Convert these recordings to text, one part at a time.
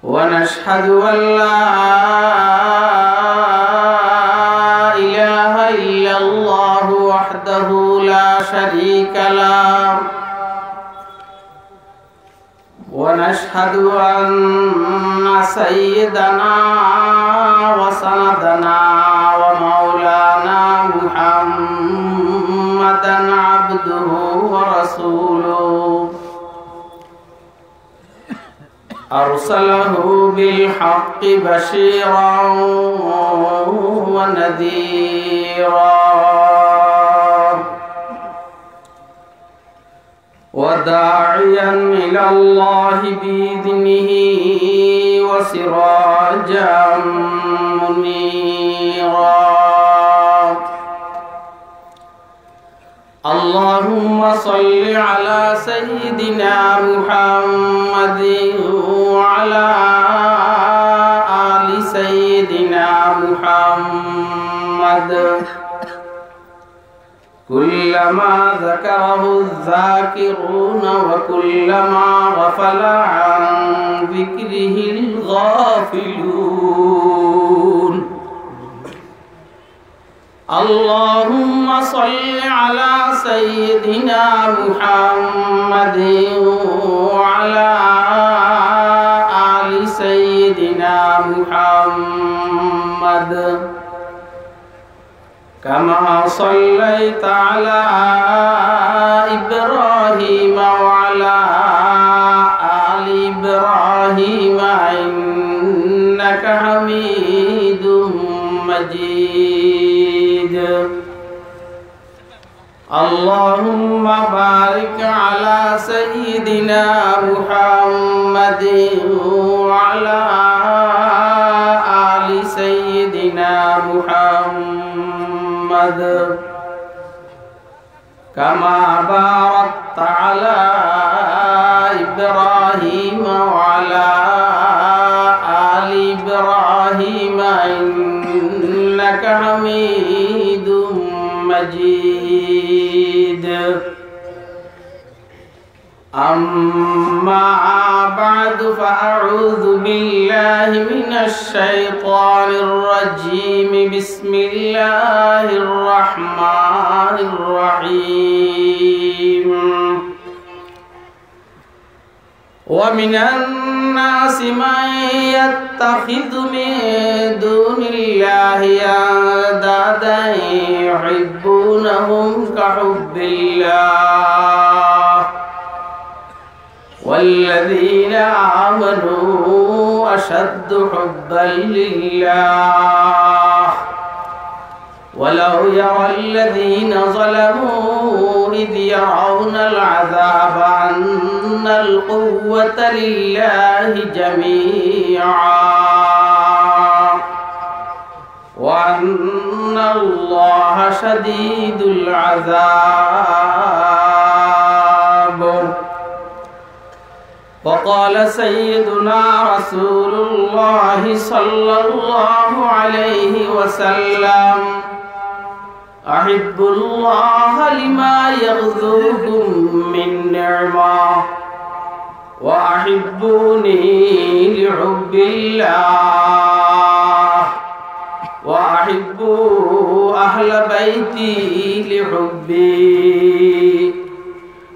ونشهد أن لا إله إلا الله وحده لا شريك له ونشهد أن سيدنا وسندنا ومولانا محمدا عبده ورسوله أرسله بالحق بشيرا ونذيرا وداعيا إلى الله بإذنه وسراجا منيرا اللهم صل على سيدنا محمد وعلى آل سيدنا محمد كلما ذكره الذاكرون وكلما غفل عن ذكره الغافلون اللهم صل على سيدنا محمد وعلى آل سيدنا محمد كما صليت على إبراهيم وعلى آل إبراهيم إنك حميد مجيد اللهم بارك على سيدنا محمد وعلى آل سيدنا محمد كما باركت على إبراهيم وعلى آل إبراهيم إنك حميد مجيد أما بعد فأعوذ بالله من الشيطان الرجيم بسم الله الرحمن الرحيم ومن الناس من يتخذ من دون الله أندادا يحبونهم كحب الله والذين آمنوا أشد حبا لله ولو يرى الذين ظلموا إذ يرون العذاب أن القوة لله جميعا وأن الله شديد العذاب وقال سيدنا رسول الله صلى الله عليه وسلم أحب الله لما يغذوكم من نعمة وأحبوني لحب الله وأحبوا أهل بيتي لحبي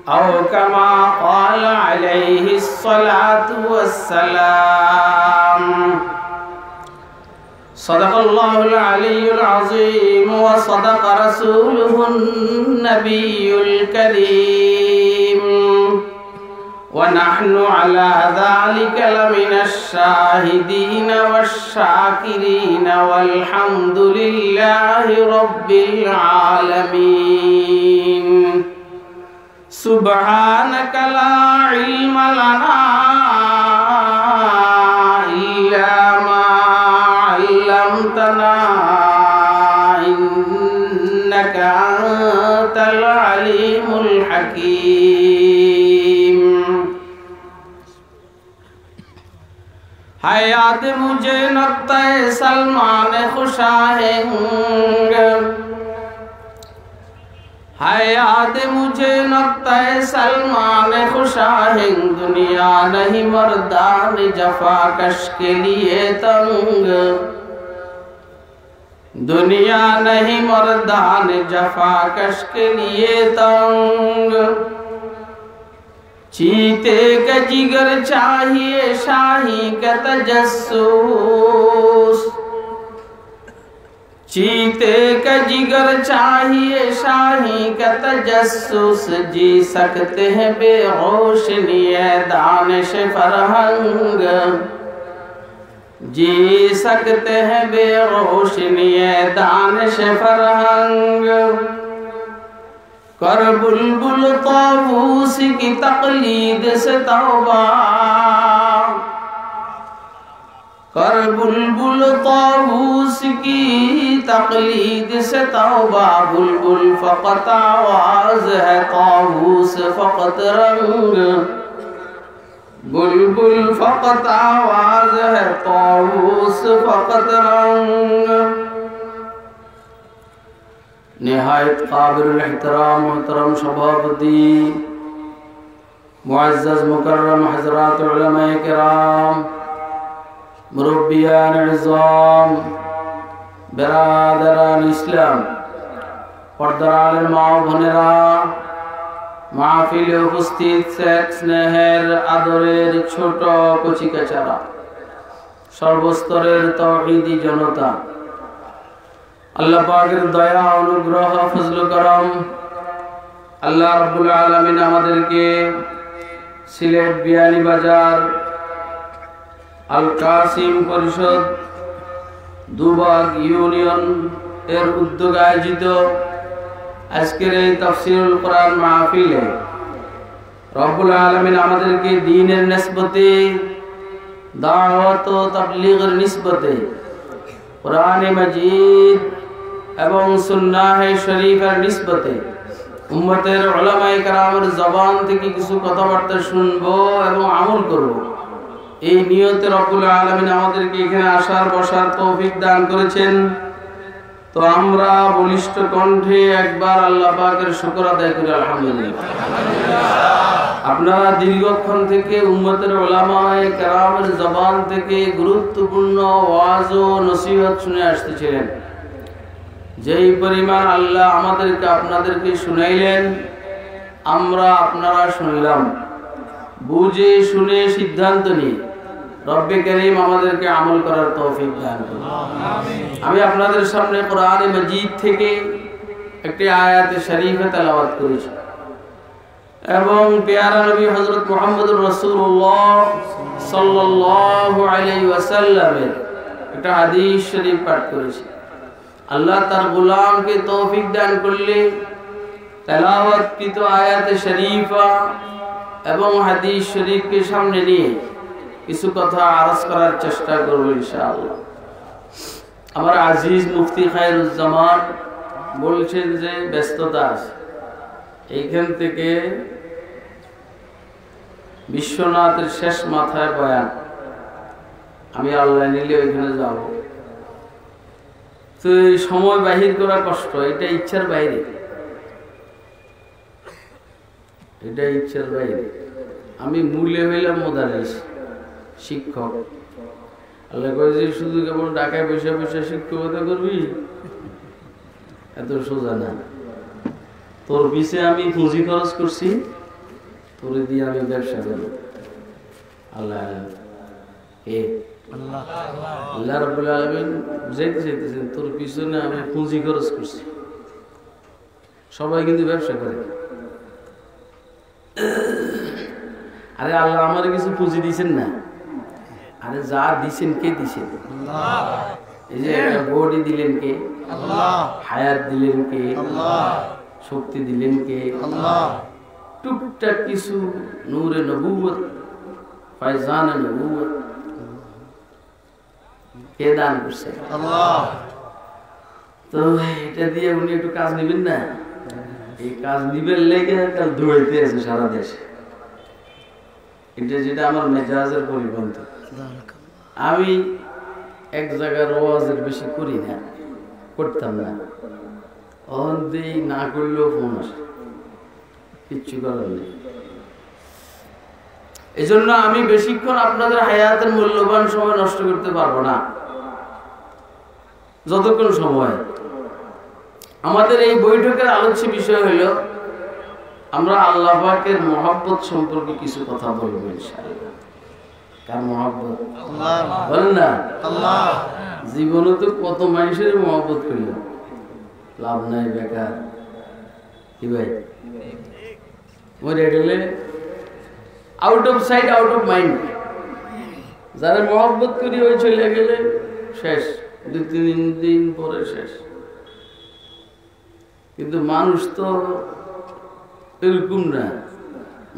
أو كما قال عليه الصلاة والسلام صدق الله العلي العظيم وصدق رسوله النبي الكريم ونحن على ذلك لمن الشاهدين والشاكرين والحمد لله رب العالمين سبحانك لا علم لنا إلا ما علمتنا إنك أنت العليم الحكيم हयात मुझे नक्ते सलमान खुशाहेंग है याद मुझे नक्ता सलमान खुशाहिंग, दुनिया नहीं मर्दान जफाकश के लिए तंग, दुनिया नहीं मर्दान जफाकश के लिए तंग। चीते का जिगर चाहिए शाही का तजस्सुस, चीते का जिगर चाहिए शाही का तजस्सुस, जी सकते हैं बेहोश लिए दानिश फरहंग, जी सकते हैं बेहोश लिए दानिश फरहंग। कर बुलबुल ताऊस की तकलीद से तौबा, कर बुलबुल ताऊस की तकलीद से तौबा, बुलबुल फकत आवाज है ताऊस फकत रंग, बुलबुल फकत आवाज है ताऊस फकत रंग। निहायत काबिल एहतराम मोहतरम सभापति, मुअज़्ज़ज़ मुकर्रम हज़रात उलमाए किराम, मुरब्बियान इज़्ज़ाम, बिरादरान इस्लाम, पर्दार आले মা বোনেরা, মাহফিলে উপস্থিত শেখ স্নেহের আদরের ছোট কচিকাচারা, সর্বস্তরের তাওহীদি জনতা, আল্লাহ পাকের দয়া অনুগ্রহ ফজল করম, আল্লাহ রাব্বুল আলামিন আমাদেরকে সিলেট বিয়ানীবাজার আল কাসিম পরিষদ দুবাগ ইউনিয়ন এর উদ্যোগে আয়োজিত আজকের এই তাফসীরুল কোরআন মাহফিলে রব্বুল আলামিন আমাদেরকে দ্বীনের নিসবতে, দাওয়াত ও তাবলীগের নিসবতে কোরআনে মাজিদ এবং সুন্নাহ শরীফের নিসবতে উম্মতের উলামায়ে কেরামের জবান থেকে কিছু কথাবার্তা শুনবো এবং আমল করব, এই নিয়তে রব্বুল আলামিন আমাদেরকে এখানে আসার বসার তৌফিক দান করেছেন। তো আমরা বলিষ্ঠ কণ্ঠে একবার আল্লাহ পাকের শুকর আদায় করি আলহামদুলিল্লাহ। আপনারা দীর্ঘক্ষণ থেকে উম্মতের উলামায়ে কেরামের জবান থেকে গুরুত্বপূর্ণ ওয়াজ ও নসিহত শুনে আসতেছিলেন। যেই পরিমাণ আল্লাহ আমাদেরকে আপনাদেরকে শুনাইলেন, আমরা আপনারা শুনলাম, বুঝে শুনে সিদ্ধান্ত নিয়ে রব্বে করিম আমাদেরকে আমল করার তৌফিক দান করুন। আমি আপনাদের সামনে কোরআনে মাজিদ থেকে একটি আয়াতে শরীফে তেলাওয়াত করেছি এবং পেয়ারা নবী হযরত মুহাম্মদুর রাসূলুল্লাহ সাল্লাল্লাহু আলাইহি ওয়াসাল্লামের একটা হাদিস শরীফ পাঠ করেছি। আল্লাহ তার গোলামকে তৌফিক দান করলে তেলাওয়াতকৃত আয়াতে শরীফা এবং হাদিস শরীফকে সামনে নিয়ে কিছু কথা আরজ করার চেষ্টা করব ইনশাআল্লাহ। আমার আজিজ মুফতি খায়রুজ্জামান বলছেন যে ব্যস্ততা আছে, এইখান থেকে বিশ্বনাথের শেষ মাথায় বয়ান, আমি আল্লাহ নিলে ওইখানে যাব। তো এই সময় বাহির করা কষ্ট, এটা ইচ্ছার বাইরে, এটা ইচ্ছার বাইরে। আমি মূল্যে হইলাম মোদারিস, শিক্ষক। আল্লাহ কয় যে শুধু কেবল ঢাকায় বসে বসে শিক্ষকতা করবি, এত সোজা না। তোর পিছে আমি পুঁজি খরচ করছি, তোরে দিয়ে আমি ব্যবসা করব। আল্লাহ আল্লাহ রাব্বুল আলামিন বুঝাইতে চাইতেছেন, তোর পিছনে আমি পুঁজি খরচ করছি। সবাই কিন্তু ব্যবসা করে। আরে আল্লাহ আমার কিছু পুঁজি দিছেন না, আরে যা দিছেন কে দিছেন? এই যে বডি দিলেন কে? হায়াত দিলেন কে? শক্তি দিলেন কে? টুকটাক কিছু নূরে নবুয়ত, ফায়জানে নবুয়ত কে দান করছে? তো এটা দিয়ে উনি একটু কাজ নিবেন না? এই কাজ নিবেন লেগে কাল দৌড়াইতে আছে সারা দেশে। এটা যেটা আমার মেজাজের পরিপন্থী। আমি এক জায়গার ওয়াজের বেশি করি না, করতাম না। অহন্তেই না করলেও ফোন আসে, কিচ্ছু করার নেই। এই জন্য আমি বেশিক্ষণ আপনাদের হায়াতের মূল্যবান সময় নষ্ট করতে পারবো না। যতক্ষণ সময় আমাদের এই বৈঠকের আলোচ্য বিষয় হলো আমরা আল্লাহ পাকের মহব্বত সম্পর্কে কিছু কথা বলবো ইনশাআল্লাহ। কার মহব্বত? বলেন না আল্লাহ। জীবনে তো কত মানুষের মহব্বত করল, লাভ নাই, বেকার। কি ভাই, মরে গেলে out of sight out of mind. যারা মহব্বত করি ওই চলে গেলে শেষ, 2-3 দিন পরে শেষ। কিন্তু মানুষ তো এরকম না,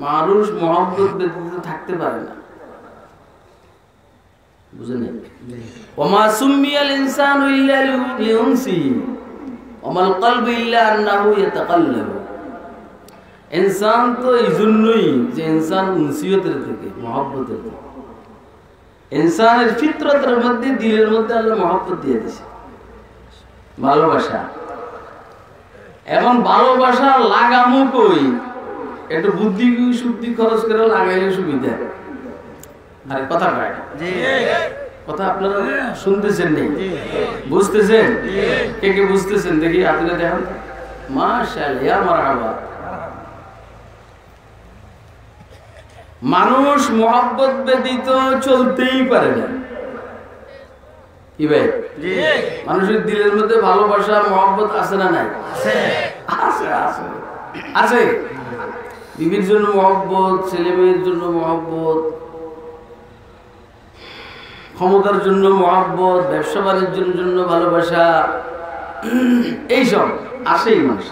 মানুষ মহব্বত ব্যতীত থাকতে পারে না, বুঝলেন? ওমা সুম্মিয়াল ইনসানু ইল্লা লিউনসি ওমাল কলবু ইল্লা আন্নাহু ইয়াতাকাল্লাবু। ইনসান তো এই জন্যই যে ইনসান উনসিয়তের থেকে, মহব্বতের থেকে, ইনসানের ফিতরতের মধ্যে, দিলের মধ্যে আল্লাহ মহব্বত দিয়ে দিয়েছে, ভালোবাসা। এখন ভালোবাসা লাগামো কই? একটু বুদ্ধি শুদ্ধি খরচ করে লাগাইলে সুবিধা। আর কথা কয় কথা আপনারা শুনতেছেন নেই, বুঝতেছেন? কে কে বুঝতেছেন দেখি আপনি দেখেন। মাশাআল্লাহ, মারহাবা। মানুষ মহব্বত ব্যতীত চলতেই পারে না। কি ভাই, মানুষের দিলের মধ্যে ভালোবাসা মহব্বত আছে না নাই? আছে, আছে, আছে। বিবির জন্য মহব্বত, ছেলে মেয়ের জন্য মহব্বত, ক্ষমতার জন্য মহব্বত, ব্যবসা বাণিজ্যের জন্য ভালোবাসা, এইসব আসেই মানুষ।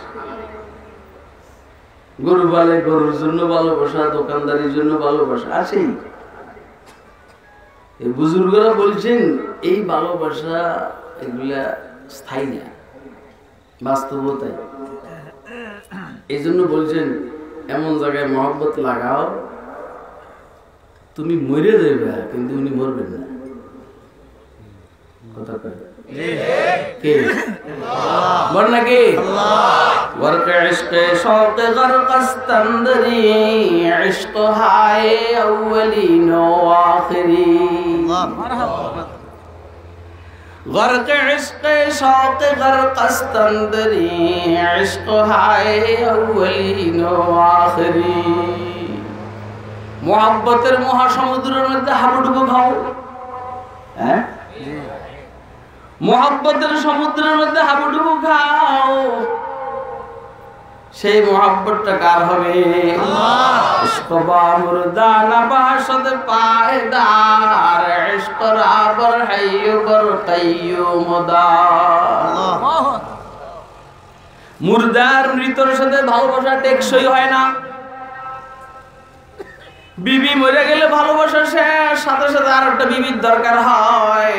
গরু পালে গরুর জন্য ভালোবাসা, দোকানদারির জন্য ভালোবাসা আসেই। এই বুজুর্গরা বলছেন এই ভালোবাসা এগুলা স্থায়ী না, বাস্তবতায়। এই জন্য বলছেন এমন জায়গায় মহব্বত লাগাও তুমি মরে যাবে, কিন্তু উনি মরবেন না। কথা কয় কে? বল না কে? वर्क इश्क शौक गरकस्तंदरी इश्क हाय अव्वलीनो आखिरी। गर्क इश्क शौक गरकस्तंदरी इश्क हाय अव्वलीनो आखिरी। मोहब्बतेर महासमुद्रेर मধ্যে হাবুডুবু খাও। হ্যাঁ, मोहब्बतेर সমুদ্রের মধ্যে হাবুডুবু খাও। সেই মোহাব্বতটা কার হবে? ইশক বা মুরদানা বাশদ পায়দার ইশক রাবর হাইয়ু বর কাইয়ুম দার। মুরদার মৃতর সাথে ভালোবাসা টেকসই হয় না। বিবি মরে গেলে ভালোবাসা শেষ, সাথে সাথে আরেকটা বিবির দরকার হয়।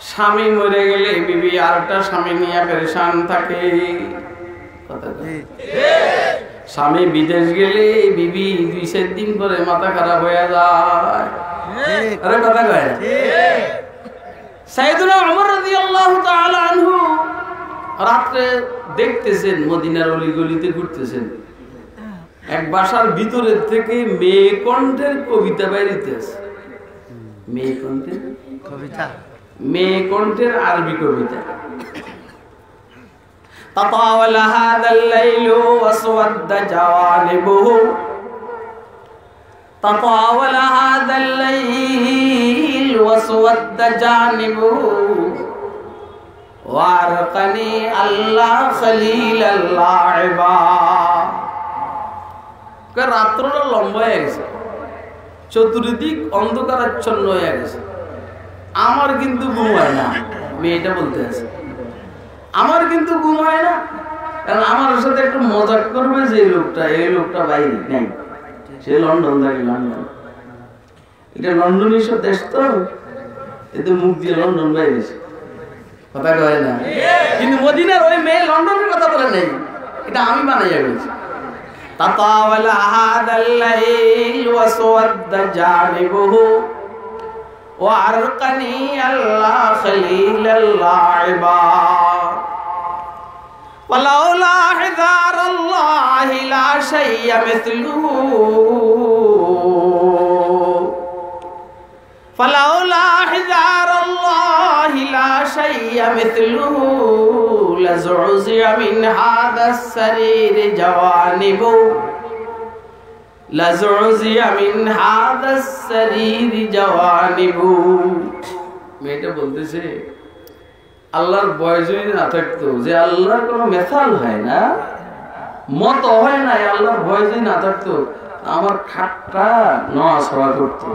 স্বামী মরে গেলে বিবি আরেকটা স্বামী নিয়ে পেরেশান থাকে। স্বামী বিদেশ গেলে বিবি 2-4 দিন পরে মাথা খারাপ হয়ে যায়। আরে কথা কয়। সাইয়েদুনা ওমর রাদিয়াল্লাহু তাআলা আনহু রাতে দেখতেছেন মদিনার অলিগলিতে ঘুরতেছেন, এক বাসার ভিতরের থেকে মেয়ে কণ্ঠের কবিতা বাইরিতেছে। মেয়ে কণ্ঠের কবিতা, মেয়ে কণ্ঠের আরবি কবিতা। تطاول هذا الليل واسود جوانبه تطاول هذا الليل واسود جانبه وارقني الله خليل اللاعبا। রাত্রটা লম্বা হয়ে গেছে, চতুর্দিক অন্ধকারাচ্ছন্ন হয়ে গেছে, আমার কিন্তু ঘুম হয় না। মেয়েটা বলতে আছে আমার কিন্তু ঘুম হয় না, কারণ আমার সাথে একটু মজাক করবে যে লোকটা, এই লোকটা বাইরে নেই, সে লন্ডন থাকে। লন্ডন এটা লন্ডনের সব দেশ তো, এতে মুখ দিয়ে লন্ডন বাইরে কথা কয় না। কিন্তু মদিনার ওই মেয়ে লন্ডনের কথা বলে নেই, এটা আমি বানাইয়া বলছি। তাতাওয়ালা হাদাল লাইল ওয়াসওয়াদা জানিবুহু ওয়ারকানি আল্লাহ খলিলাল লাইবা। ওয়ালাউলা হিদারাল্লাহি লা শাইয়া মিছলুহু ফালাউলা হিদারাল্লাহি লা শাইয়া মিছলুহু লাযুযিয়া মিন হাদাস সারীর জাওয়ানিবু লাযুযিয়া মিন হাদাস সারীর জাওয়ানিবু। মেয়েটা বলতেছে আল্লাহর ভয় যদি না থাকতো, যে আল্লাহর কোনো মেসাল হয় না, মত হয় না, আল্লাহর ভয় যদি না থাকতো আমার খাটটা নড়াচড়া করতো।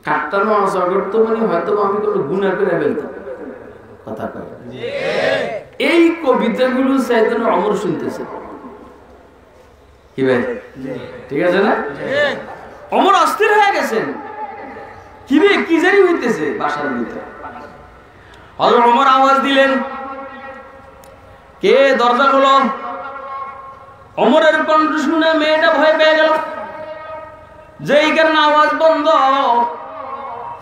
খাটটা নড়াচড়া করতো মানে হয়তো আমি কোনো গুনাহ করে ফেলতাম। কথা কয় এই কবিতাগুলো চাইতেন অমর শুনতেছে কি ভাই? ঠিক আছে না? অমর অস্থির হয়ে গেছেন, কি রে কি জানি হইতেছে বাসার ভিতরে। হযরত ওমর আওয়াজ দিলেন, কে দরজা খোলো। ওমরের কণ্ঠ শুনে মেয়েটা ভয় পেয়ে গেল, যেই কারণে আওয়াজ বন্ধ।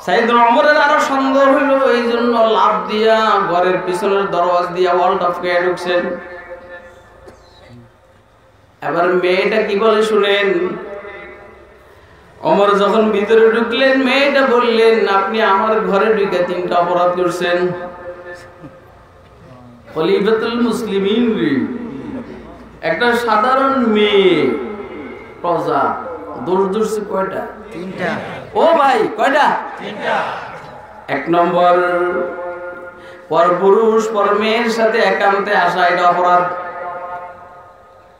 সাইয়েদনা ওমরের আরো সন্দেহ হইল, এই জন্য লাফ দিয়া ঘরের পিছনের দরওয়াজ দিয়া ওয়ালটা ফেয়ে ঢুকছেন। এবার মেয়েটা কি বলে শুনেন। ওমর যখন ভিতরে ঢুকলেন, মেয়েটা বললেন, আপনি আমার ঘরে ঢুকে 3টা অপরাধ করছেন। খলিফাতুল মুসলিমিন, একটা সাধারণ মেয়ে প্রজা, দোষ ধরছে কয়টা? 3টা। ও ভাই কয়টা? 3টা। 1 নম্বর, পরপুরুষ পর মেয়ের সাথে একান্তে আসা, এটা অপরাধ।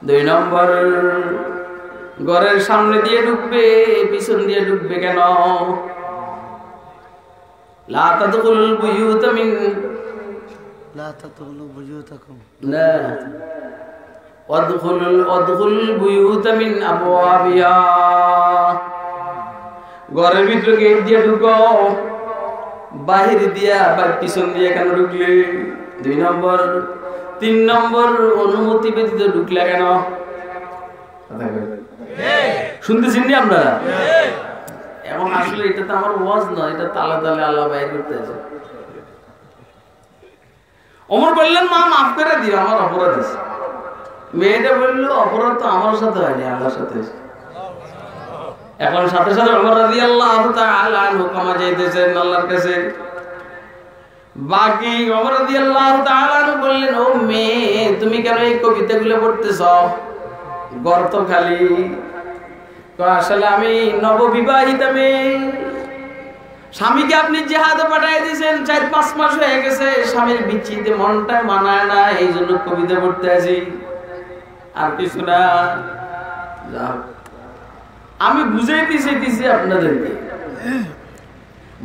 2 নম্বর, ঘরের সামনে দিয়ে ঢুকবে, পিছন দিয়ে ঢুকবে কেন? লা তাদখুলুল বুয়ুতা মিন লা তাদখুলু বুয়ুতাকুম না ওয়াদখুল বুয়ুতা মিন আবওয়াবিহা। ঘরের ভিতরে গেট দিয়ে ঢুকো, বাহির দিয়া বা পিছন দিয়ে কেন ঢুকলে? 2 নম্বর। 3 নম্বর, অনুমতি ব্যতীত ঢুকলে কেন? শুনতেছেন নি আপনারা? এখন আসলে এটা তো আমার ওয়াজ নয়, এটা তালা তালে আল্লাহ বাইর করতে আছে। ওমর বললেন, মা মাফ করে দিও, আমার অপরাধ আছে। মেয়েটা বলল, অপরাধ তো আমার সাথে হয়নি, আল্লাহর সাথে। এখন সাথে সাথে ওমর রাদিয়াল্লাহু তাআলা আনহু ক্ষমা চাইতেছেন আল্লাহর কাছে। বাকি ওমর রাদিয়াল্লাহু তাআলা আনহু বললেন, ও মেয়ে, তুমি কেন এই কবিতাগুলো পড়তেছ? গর্ত খালি। আসলে আমি নববিবাহিতা মেয়ে, স্বামীকে আপনি জিহাদে পাঠিয়ে দিয়েছেন, 4-5 মাস হয়ে গেছে, স্বামীর বিচ্ছিতে মনটা মানায় না, এই জন্য কবিতা পড়তে আছি, আর কিছু না। আমি বুঝাইতে চাইতেছি আপনাদেরকে,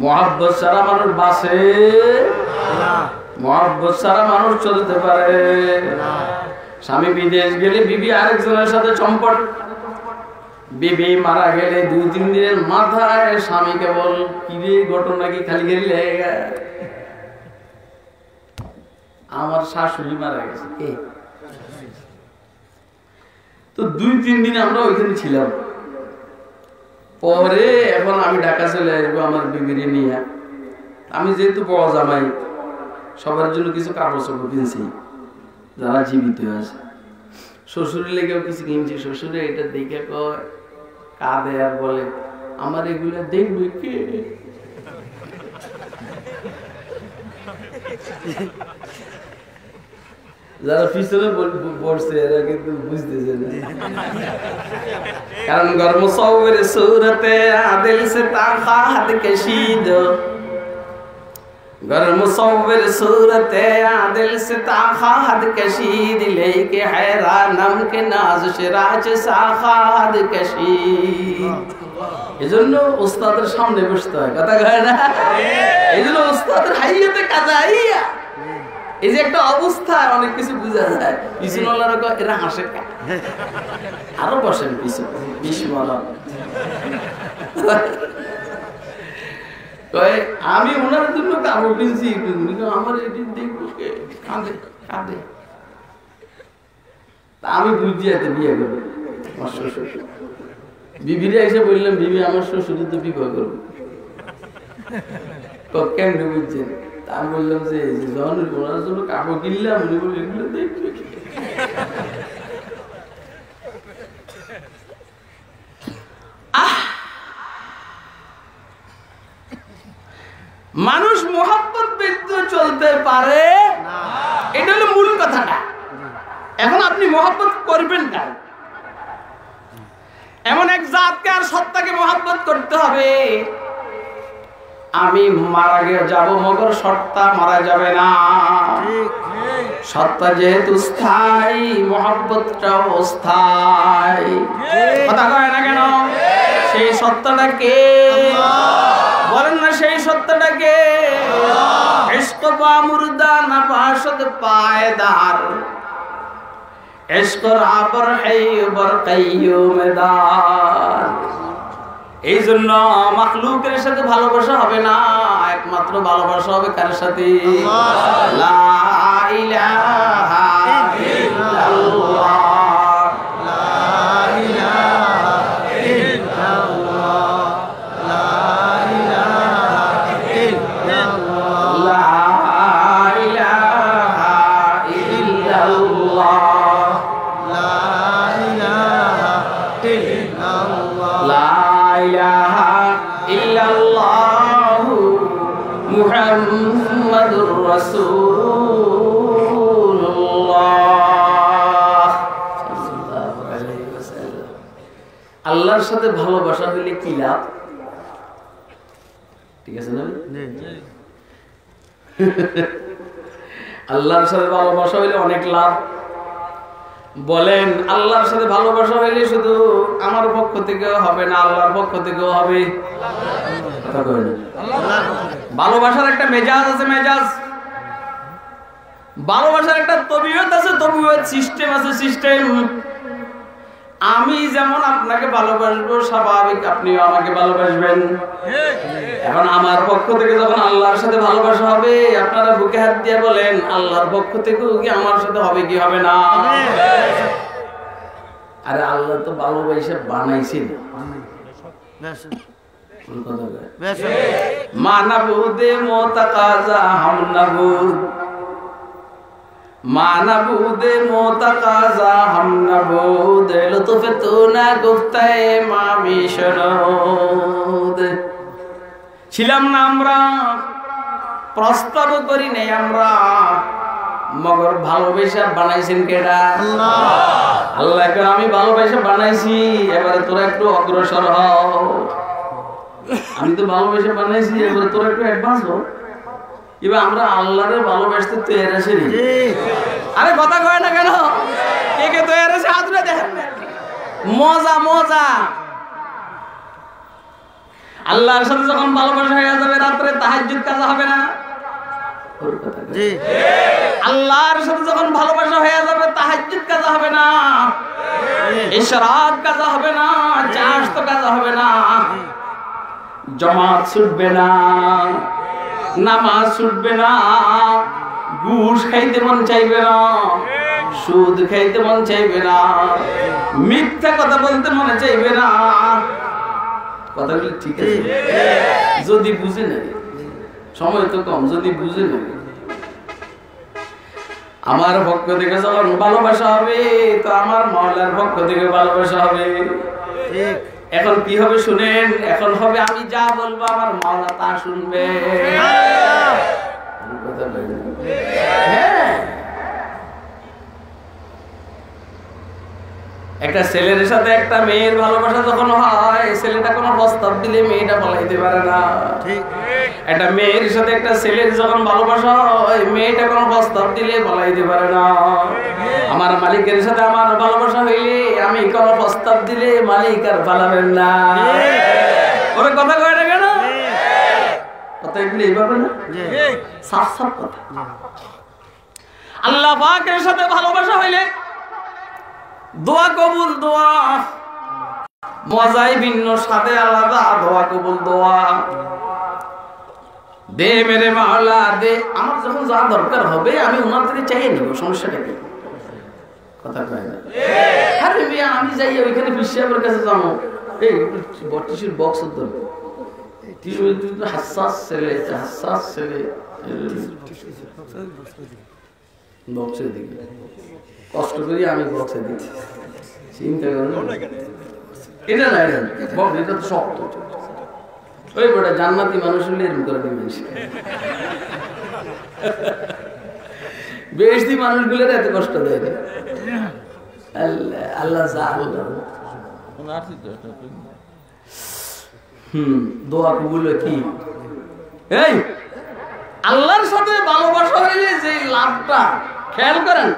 মহব্বত ছাড়া মানুষ বাঁচে না, মহব্বত ছাড়া মানুষ চলতে পারে না। স্বামী বিদেশ গেলে বিবি আরেকজনের সাথে চম্পট, বিবি মারা গেলে 2-3 দিনের মাথায় স্বামী কেবল কি রে ঘটনা কি খালি খালি লেগে, আমার শাশুড়ি মারা গেছে, কে? তো 2-3 দিন আমরা ওইখানে ছিলাম। পরে এখন আমি ঢাকা চলে আসবো আমার বিবিরে নিয়ে। আমি যেহেতু বড় জামাই, সবার জন্য কিছু কাপড় চোপড় কিনছি যারা জীবিত আছে। শ্বশুরের লেগেও কিছু কিনছি। শ্বশুরে এটা দেখে কয়, কাঁদে আর বলে, আমার এগুলো দেখবে কে? যারা পিছনে পড়ছে এরা কিন্তু বুঝতেছে না, কারণ গর্ম সৌবের সুরতে আদিল সে তাকাত কশিদ, গর্ম সৌবের সুরতে আদিল সে তাকাত কশিদ, লেকে हैरानम के नाज शिराज साखात कशीद। এজন্য উস্তাদের সামনে বসতে হয়, কথা কয় না? এজন্য উস্তাদের হাইয়াতে কাজা আইয়া, এই যে একটা অবস্থা, অনেক কিছু বোঝা যায়। পিছনওয়ালারা কয় এরা হাসে, আরো বসেন পিছনে, আমি ওনার জন্য কাপড় কিনছি, আমার এটি দেখবো কাঁদে কাঁদে। আমি বুঝি এত বিয়ে করবো, আমার শ্বশুর। বিবিরে এসে বললাম, বিবি আমার শ্বশুর তো বিবাহ করবো। কেমনি বুঝছেন? আমি বললাম যে যখন ওনার জন্য কাপড় কিনলাম উনি বলল এগুলো দেখবে মানুষ মোহাব্বত ব্যতীত চলতে পারে না, এটা হলো মূল কথাটা। এখন আপনি মোহাব্বত করবেন না, এমন এক জাতকে আর সত্তাকে মোহাব্বত করতে হবে। আমি মারা গিয়ে যাবো মগর সত্তা মারা যাবে না। সত্তা যেহেতু স্থায়ী, মোহাব্বতটাও অস্থায়ী। কথা কয় না কেন? সেই সত্তাটা কে বলেন না? সেই সত্তাটা কে? ইশক পা মুর্দা না পাশদ পায়দার, ইশক রাবর হাই বর কাইয়ুমদার। এই জন্য মাখলুকের সাথে ভালোবাসা হবে না, একমাত্র ভালোবাসা হবে কার সাথে? লা ইলাহা ইল্লাল্লাহ, লা ইলাহা ইল্লাল্লাহ, লা ইলাহা ইল্লাল্লাহ, লা ইলাহা ইল্লাল্লাহ, লা ইলাহা ইল্লাল্লাহ, লা ইলাহা ইল্লাল্লাহু মুহাম্মাদুর রাসূলুল্লাহ সাল্লাল্লাহু আলাইহি ওয়াসাল্লাম। আল্লাহর সাথে ভালোবাসা হইলে কি লাভ? ঠিক আছে না? আল্লাহর সাথে ভালোবাসা হইলে অনেক লাভ। বলেন আল্লাহর সাথে ভালোবাসা হইলে শুধু আমার পক্ষ থেকেও হবে না, আল্লাহর পক্ষ থেকেও হবে। ভালোবাসার একটা মেজাজ আছে, মেজাজ। ভালোবাসার একটা তবিয়ত আছে, তবিয়ত। সিস্টেম আছে, সিস্টেম। আমি যেমন আপনাকে ভালোবাসবো, স্বাভাবিক আপনিও আমাকে ভালোবাসবেন। এখন আমার পক্ষ থেকে যখন আল্লাহর সাথে ভালোবাসা হবে, আপনারা বুকে হাত দিয়ে বলেন আল্লাহর পক্ষ থেকেও কি আমার সাথে হবে কি হবে না? আরে আল্লাহ তো ভালোবাসা বানাইছেন। মানাবুদে মোতাকাজা হামনাবুদ, মানাবুদে মোতাকাজা হামনাবুদ, লুতফে তু না গুফতায়ে মামি শরুদ। ছিলাম না আমরা, প্রস্তাব করি নাই আমরা, মগর ভালোবাসা বানাইছেন কেডা? আল্লাহ। আল্লাহকে আমি ভালোবাসা বানাইছি, এবারে তোরা একটু অগ্রসর হও। আমি তো ভালোবাসা বানাইছি, এবারে তোরা একটু অ্যাডভান্স হও। এবার আমরা আল্লাহরে ভালোবাসতে তৈরি আছি। আরে কথা কয় না কেন? কে কে তৈরি আছে হাত তুলে দেখেন। মজা মজা। আল্লাহর সাথে যখন ভালোবাসা হয়ে যাবে, রাত্রে তাহাজ্জুদ কাজা হবে না। জি। আল্লাহর সাথে যখন ভালোবাসা হয়ে যাবে, তাহাজ্জুদ কাজা হবে না, ইশরাক কাজা হবে না, চাশত কাজা হবে না, জামাত ছুটবে না, নামাজ ছুটবে না, ঘুষ খাইতে মন চাইবে না, সুদ খাইতে মন চাইবে না, মিথ্যা কথা বলতে মনে চাইবে না। কথাগুলি ঠিক আছে যদি বুঝে নেই, সময় তো কম, যদি বুঝে নেই। আমার পক্ষ থেকে যখন ভালোবাসা হবে, তো আমার মাওলার পক্ষ থেকে ভালোবাসা হবে। এখন কি হবে শুনেন, এখন হবে আমি যা বলবো আমার মাওলা তা শুনবে। হ্যাঁ, একটা ছেলের সাথে একটা মেয়ের ভালোবাসা যখন হয়, ছেলেটা কোনো প্রস্তাব দিলে মেয়েটা বলাইতে পারে না। ঠিক। একটা মেয়ের সাথে একটা ছেলের যখন ভালোবাসা হয়, মেয়েটা কোনো প্রস্তাব দিলে বলাইতে পারে না। আমার মালিকের সাথে আমার ভালোবাসা হইলে, আমি কোনো প্রস্তাব দিলে মালিক আর পালাবেন না। ওরে কথা কয় না কেন? কথা এগুলো এইভাবে না, সাফ সাফ কথা। আল্লাহ পাকের সাথে ভালোবাসা হইলে দোয়া কবুল, দোয়া মজাই ভিন্ন, সাথে আলাদা। দোয়া কবুল, দোয়া দে মেরে মাওলা দে। আমার যখন যা দরকার হবে আমি ওনার থেকে চাইয়ে নিব, সমস্যাটা কি? কথা কয় না? আরে মিয়া আমি যাই ওইখানে বিশ্বের কাছে যাবো, এই বটিশির বক্স তুই তো হাসাস ছেলে বক্সে দিকে কষ্ট করি আমি বক্সে দিচ্ছি চিন্তা করো এটা না এটা তো শক্ত ওই বড় জান্নাতি মানুষ হলে এরকম করে দিবেন বেশি মানুষগুলোর এত কষ্ট দেয় না আল্লাহ দোয়া কবুল কি এই আল্লাহর সাথে ভালোবাসা হইলে যে লাভটা খেয়াল করেন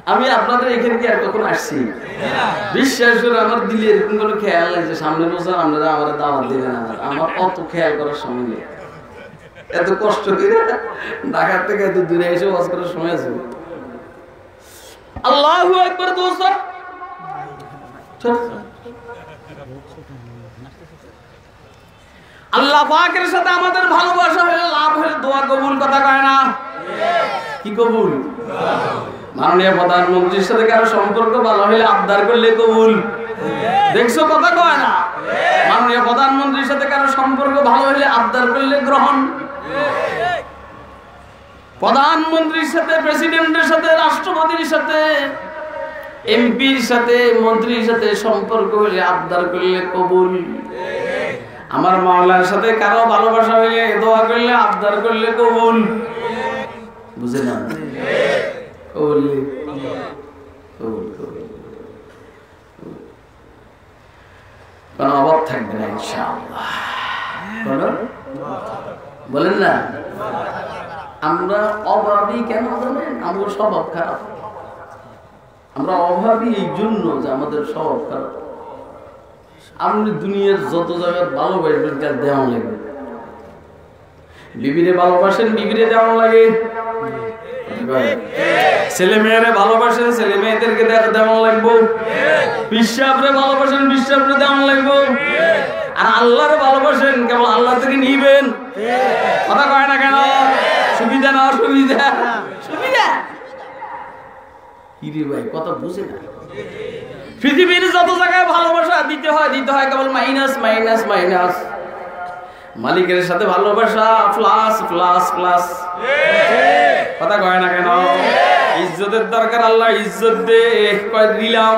আমি আপনাদের এখানে কি আর কখন আসছি বিশ্বাস করে আমার দিলে এরকম কোনো খেয়াল নেই যে সামনের বছর আপনারা আমার দাওয়াত দিবেন আমার অত খেয়াল করার সময় নেই এত কষ্ট করে ঢাকা থেকে এত দূরে এসে ওয়াজ করার সময় আছে আল্লাহু আকবার দোস্ত আল্লাহ পাকের সাথে আমাদের ভালোবাসা হলে লাভ হলে দোয়া কবুল কথা কয় না কি কবুল মাননীয় প্রধানমন্ত্রীর সাথে কারো সম্পর্ক ভালো হলে আবদার করলে কবুল দেখছো কথা কয় না মাননীয় প্রধানমন্ত্রীর সাথে কারো সম্পর্ক ভালো হলে আবদার করলে গ্রহণ প্রধানমন্ত্রীর সাথে প্রেসিডেন্টের সাথে রাষ্ট্রপতির সাথে এমপির সাথে মন্ত্রীর সাথে সম্পর্ক হলে আবদার করলে কবুল আমার মাওলার সাথে কারো ভালোবাসা হলে দোয়া করলে আবদার করলে কবুল বুঝে না কবুল কোন অভাব থাকবে না ইনশাআল্লাহ বলেন না আমরা অভাবী কেন জানেন আমাদের স্বভাব খারাপ আমরা অভাবী এই জন্য যে আমাদের স্বভাব খারাপ আপনি দুনিয়ার যত জায়গায় ভালোবাসবেন তার দেওয়া লাগবে বিবিরে ভালোবাসেন বিবিরে দেওয়া লাগে ছেলে মেয়েরে ভালোবাসেন ছেলে মেয়েদেরকে দেওয়া লাগবে বিশ্বাবরে ভালোবাসেন বিশ্বাবরে দেওয়া লাগবে আর আল্লাহরে ভালোবাসেন কেবল আল্লাহ থেকে নিবেন কথা কয় না কেন সুবিধা না অসুবিধা সুবিধা কি রে ভাই কথা বুঝে না পৃথিবীর যত জায়গায় ভালোবাসা দিতে হয় কেবল মাইনাস মাইনাস মাইনাস মালিকের সাথে ভালোবাসা প্লাস প্লাস প্লাস কথা কয় না কেন ইজ্জতের দরকার আল্লাহ ইজ্জত দে কয় দিলাম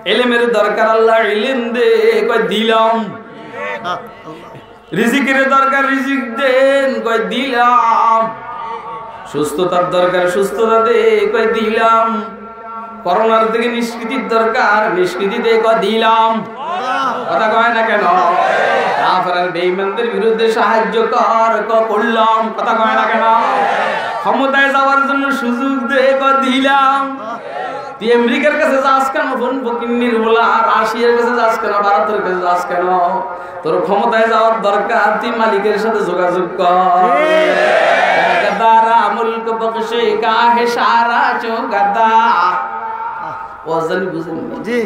ইলমের দরকার আল্লাহ ইলম দে কয় দিলাম রিজিকের দরকার রিজিক দেন কয় দিলাম সুস্থতার দরকার সুস্থতা দে কয় দিলাম করোনার থেকে নিষ্কৃতির দরকার নিষ্কৃতি দে কয় দিলাম কথা কয় না কেন কাফের বেঈমানদের বিরুদ্ধে সাহায্য কর করলাম কথা কয় না কেন ক্ষমতায় যাওয়ার জন্য সুযোগ দে কয় দিলাম তুই আমেরিকার কাছে যাস কেন ফোন ফকিন্নির বলা রাশিয়ার কাছে যাস কেন ভারতের কাছে যাস কেন তোর ক্ষমতায় যাওয়ার দরকার তুই মালিকের সাথে যোগাযোগ কর গদারা মুলক বখশে গাহে সারা চো গদা ওয়াজন বুঝেন জি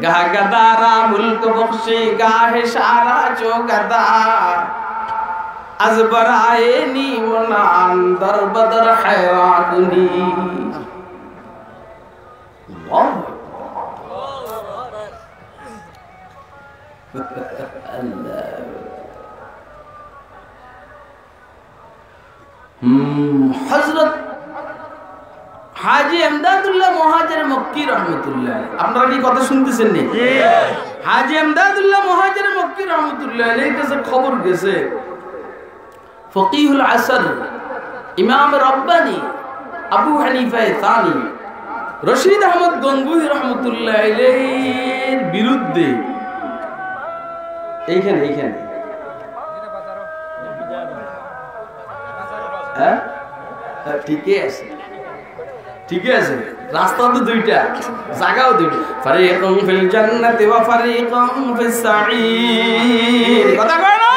গদারা মুলক বখশে গাহে সারা চো গদা আজবরায়ে নি মনান দরবদর হায়াতুনি হযরত হাজী ইমদাদুল্লাহ মুহাজির মক্কি রাহমাতুল্লাহ আপনারা কি কথা শুনতেছেন নি হাজী ইমদাদুল্লাহ মুহাজির মক্কি রাহমাতুল্লাহ এর কাছে খবর গেছে ফকিহুল আসর ইমাম রব্বানি আবু হানিফা তানি রশিদ আহমদ গঙ্গুহি রহমতুল্লাহ আলাইহির বিরুদ্ধে এইখানে হ্যাঁ ঠিকই আছে রাস্তা তো দুইটা জায়গাও দুইটা ফারিকুম ফিল জান্নাতি ওয়া ফারিকুম ফিস সাঈর কথা কয় না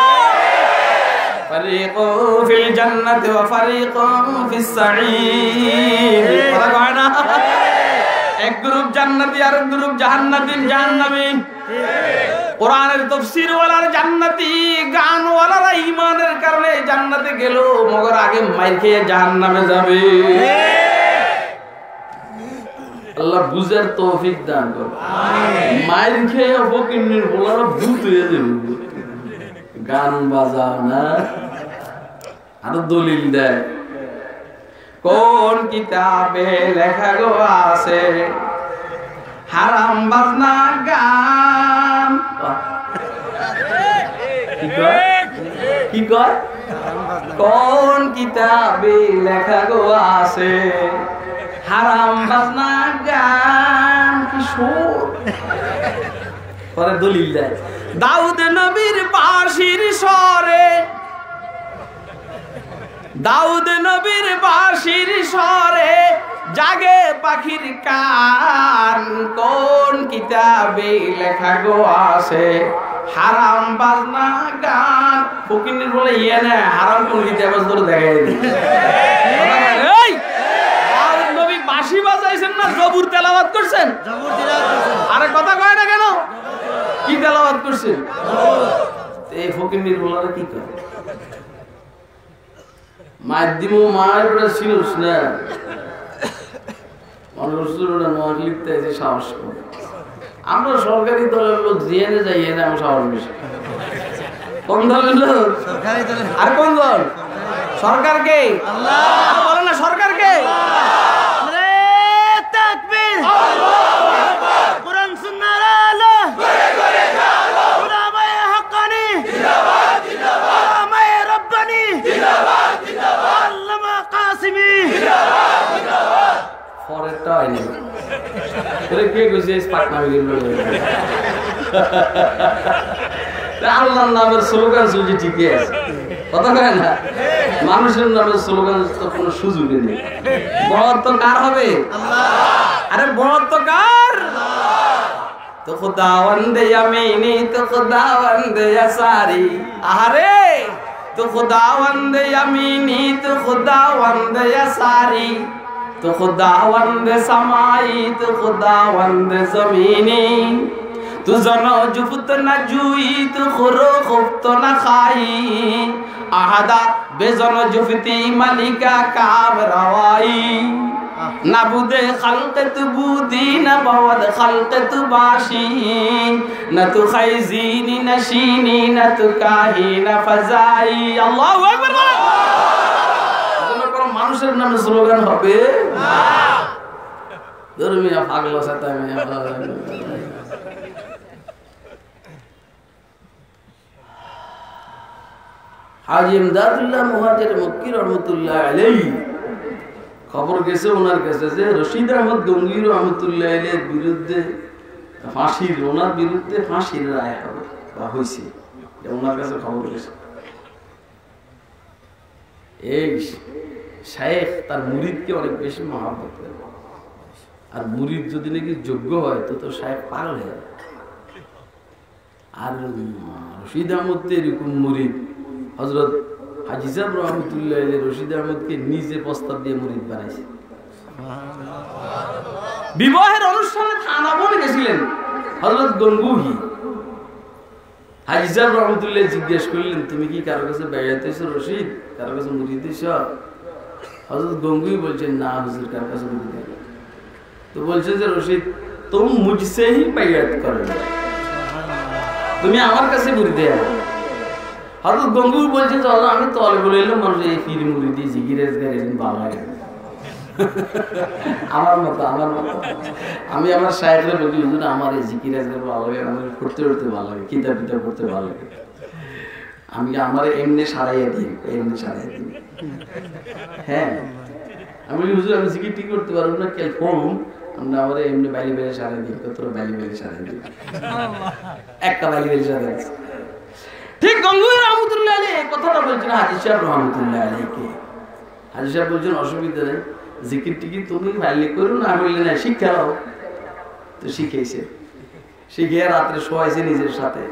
ফারিকুম ফিল জান্নাতি ওয়া ফারিকুম ফিস সাঈর কথা কয় না এক গ্রুপ জান্নাতি আর এক গ্রুপ জাহান্নামী কোরআনের তাফসীর ওয়ালার জান্নাতি গান ওয়ালারা ঈমানের কারণে জান্নাতে গেল মগর আগে মাইর খেয়ে জাহান্নামে যাবে আল্লাহ বুঝার তৌফিক দান করুন আমিন মাইর খেয়ে ফকিন্নির বলারা ভূত হয়ে যাবে গান বাজাও না, আরো দলিল দেয়। কোন কিতাবে লেখা গো আছে হারাম বাজনা গান? কি কয়? কোন কিতাবে লেখা গো আছে হারাম বাজনা গান? কি সুর! পরে দলিল দেয়, দাউদ নবীর বাঁশির স্বরে, দাউদ নবীর বাঁশির স্বরে জাগে পাখির কান। কোন কিতাবে লেখা গো আছে হারাম বাজনা গান? ফকির বলে ইয়ে না, হারাম কোন কিতাবে ধরে দেখাই নবী বাঁশি বাজাইছেন না জবুর তেলাওয়াত করছেন? আরে কথা কয় না কেন? কি তেলাওয়াত করছেন? এই ফকির বলার কি করে? মাধ্যম মায়ের ওটা ছিলস না, নোয়াজ লিখতে আছে সাহস করে। আমরা সরকারি দলের লোক জেনে যাই, এনে আমার সাহস বেশি। কোন দলের লোক? আর কোন দল? সরকারকে বলে না, সরকারকে। আল্লাহর নামের স্লোগান শুনছি ঠিকই আছে, কথা কয় না। মানুষের নামের স্লোগান তো কোনো সুযোগই নেই। বড়ত্ব কার হবে? আরে বড়ত্ব কার? তো খুদাওয়ান্দে ইয়ামিনী তো খুদাওয়ান্দে ইয়াসারি, আরে তো খুদাওয়ান্দে ইয়ামিনী তো খুদাওয়ান্দে ইয়াসারি, তো খুদাওয়ান্দে সামাই তো খুদাওয়ান্দে জমিনি, তু জন জুফত না জুই তো খুরো খুফত না খাই, আহাদা বেজন জুফতি মালিকা কাম রাওয়াই, নাবুদে খালকত বুদি না বাওয়াদ খালকত বাশি, না তু খাইজিনি নশিনি না তু কাহি না ফাজাই। আল্লাহু আকবার। মানুষের নামে স্লোগান হবে না। ধর্মীয় পাগলা সাথে হাজী ইমদাদুল্লাহ মুহাজির মক্কি রহমতুল্লাহ আলাইহি খবর গেছে ওনার কাছে যে রশিদ আহমদ গঙ্গী রহমতুল্লাহ আলাইহির বিরুদ্ধে ফাঁসির, ওনার বিরুদ্ধে ফাঁসির রায় হবে বা হয়েছে, ওনার কাছে খবর গেছে। এই শায়েখ তার মুরিদকে অনেক বেশি মহব্বত করে, আর মুরিদ যদি নাকি যোগ্য হয় তো শায়েখ পাগল হয়ে যায়। আর রশিদ আহমদ এরকম মুরিদ, হযরত হাজী সাহেব রহমতুল্লাহ আলাইহি রশিদ আহমদকে নিজে প্রস্তাব দিয়ে মুরিদ বানাইছে। বিবাহের অনুষ্ঠানে থানা বনে গেছিলেন হযরত গঙ্গুহি। হাজী সাহেব রহমতুল্লাহ জিজ্ঞেস করলেন, তুমি কি কারো কাছে বেয়াত হইছো রশিদ, কারো কাছে মুরিদ হইছো? হযরত গঙ্গুহি বলছেন, না হুজুর, কার কাছে মুরিদ হইনি। তো বলছে যে রশিদ, তুম মুঝসে হি বেয়াত করো, তুমি আমার কাছে মুরিদ হও। হযরত গঙ্গুহি বলছেন যে আমি তলে বলে এলাম, মানুষ এই পীর মুরিদি জিকিরের ভালো লাগে আমার মতো। আমি আমার শায়েখরে বলি, হুজুর আমার এই জিকিরের ভালো লাগে, আমার পড়তে পড়তে ভালো লাগে, কিতাব কিতাব পড়তে ভালো লাগে, আমি আমার এমনি সারাইয়া দিই, এমনি সারাইয়া দিই। হ্যাঁ, আমি বলি হুজুর আমি জিকির ঠিক করতে পারবো না, কেন পড়ুন, আমরা আমার এমনি বাইরে বাইরে সারাই দিই, কত বাইরে বাইরে সারাই দিই, একটা বাইরে বাইরে সারাই দিই। ঠিক গঙ্গুহি রহমতুল্লাহ আলাইহি কথাটা বলছেন হাজী সাহেব রহমতুল্লাহ আলাইহি। হাজী সাহেব বলছেন, অসুবিধা নেই, জিকির টিকির তুমি বাইরে করো না, বললে না শিক্ষাও। তো শিখেছে, শিখে রাত্রে শোয়াইছে নিজের সাথে।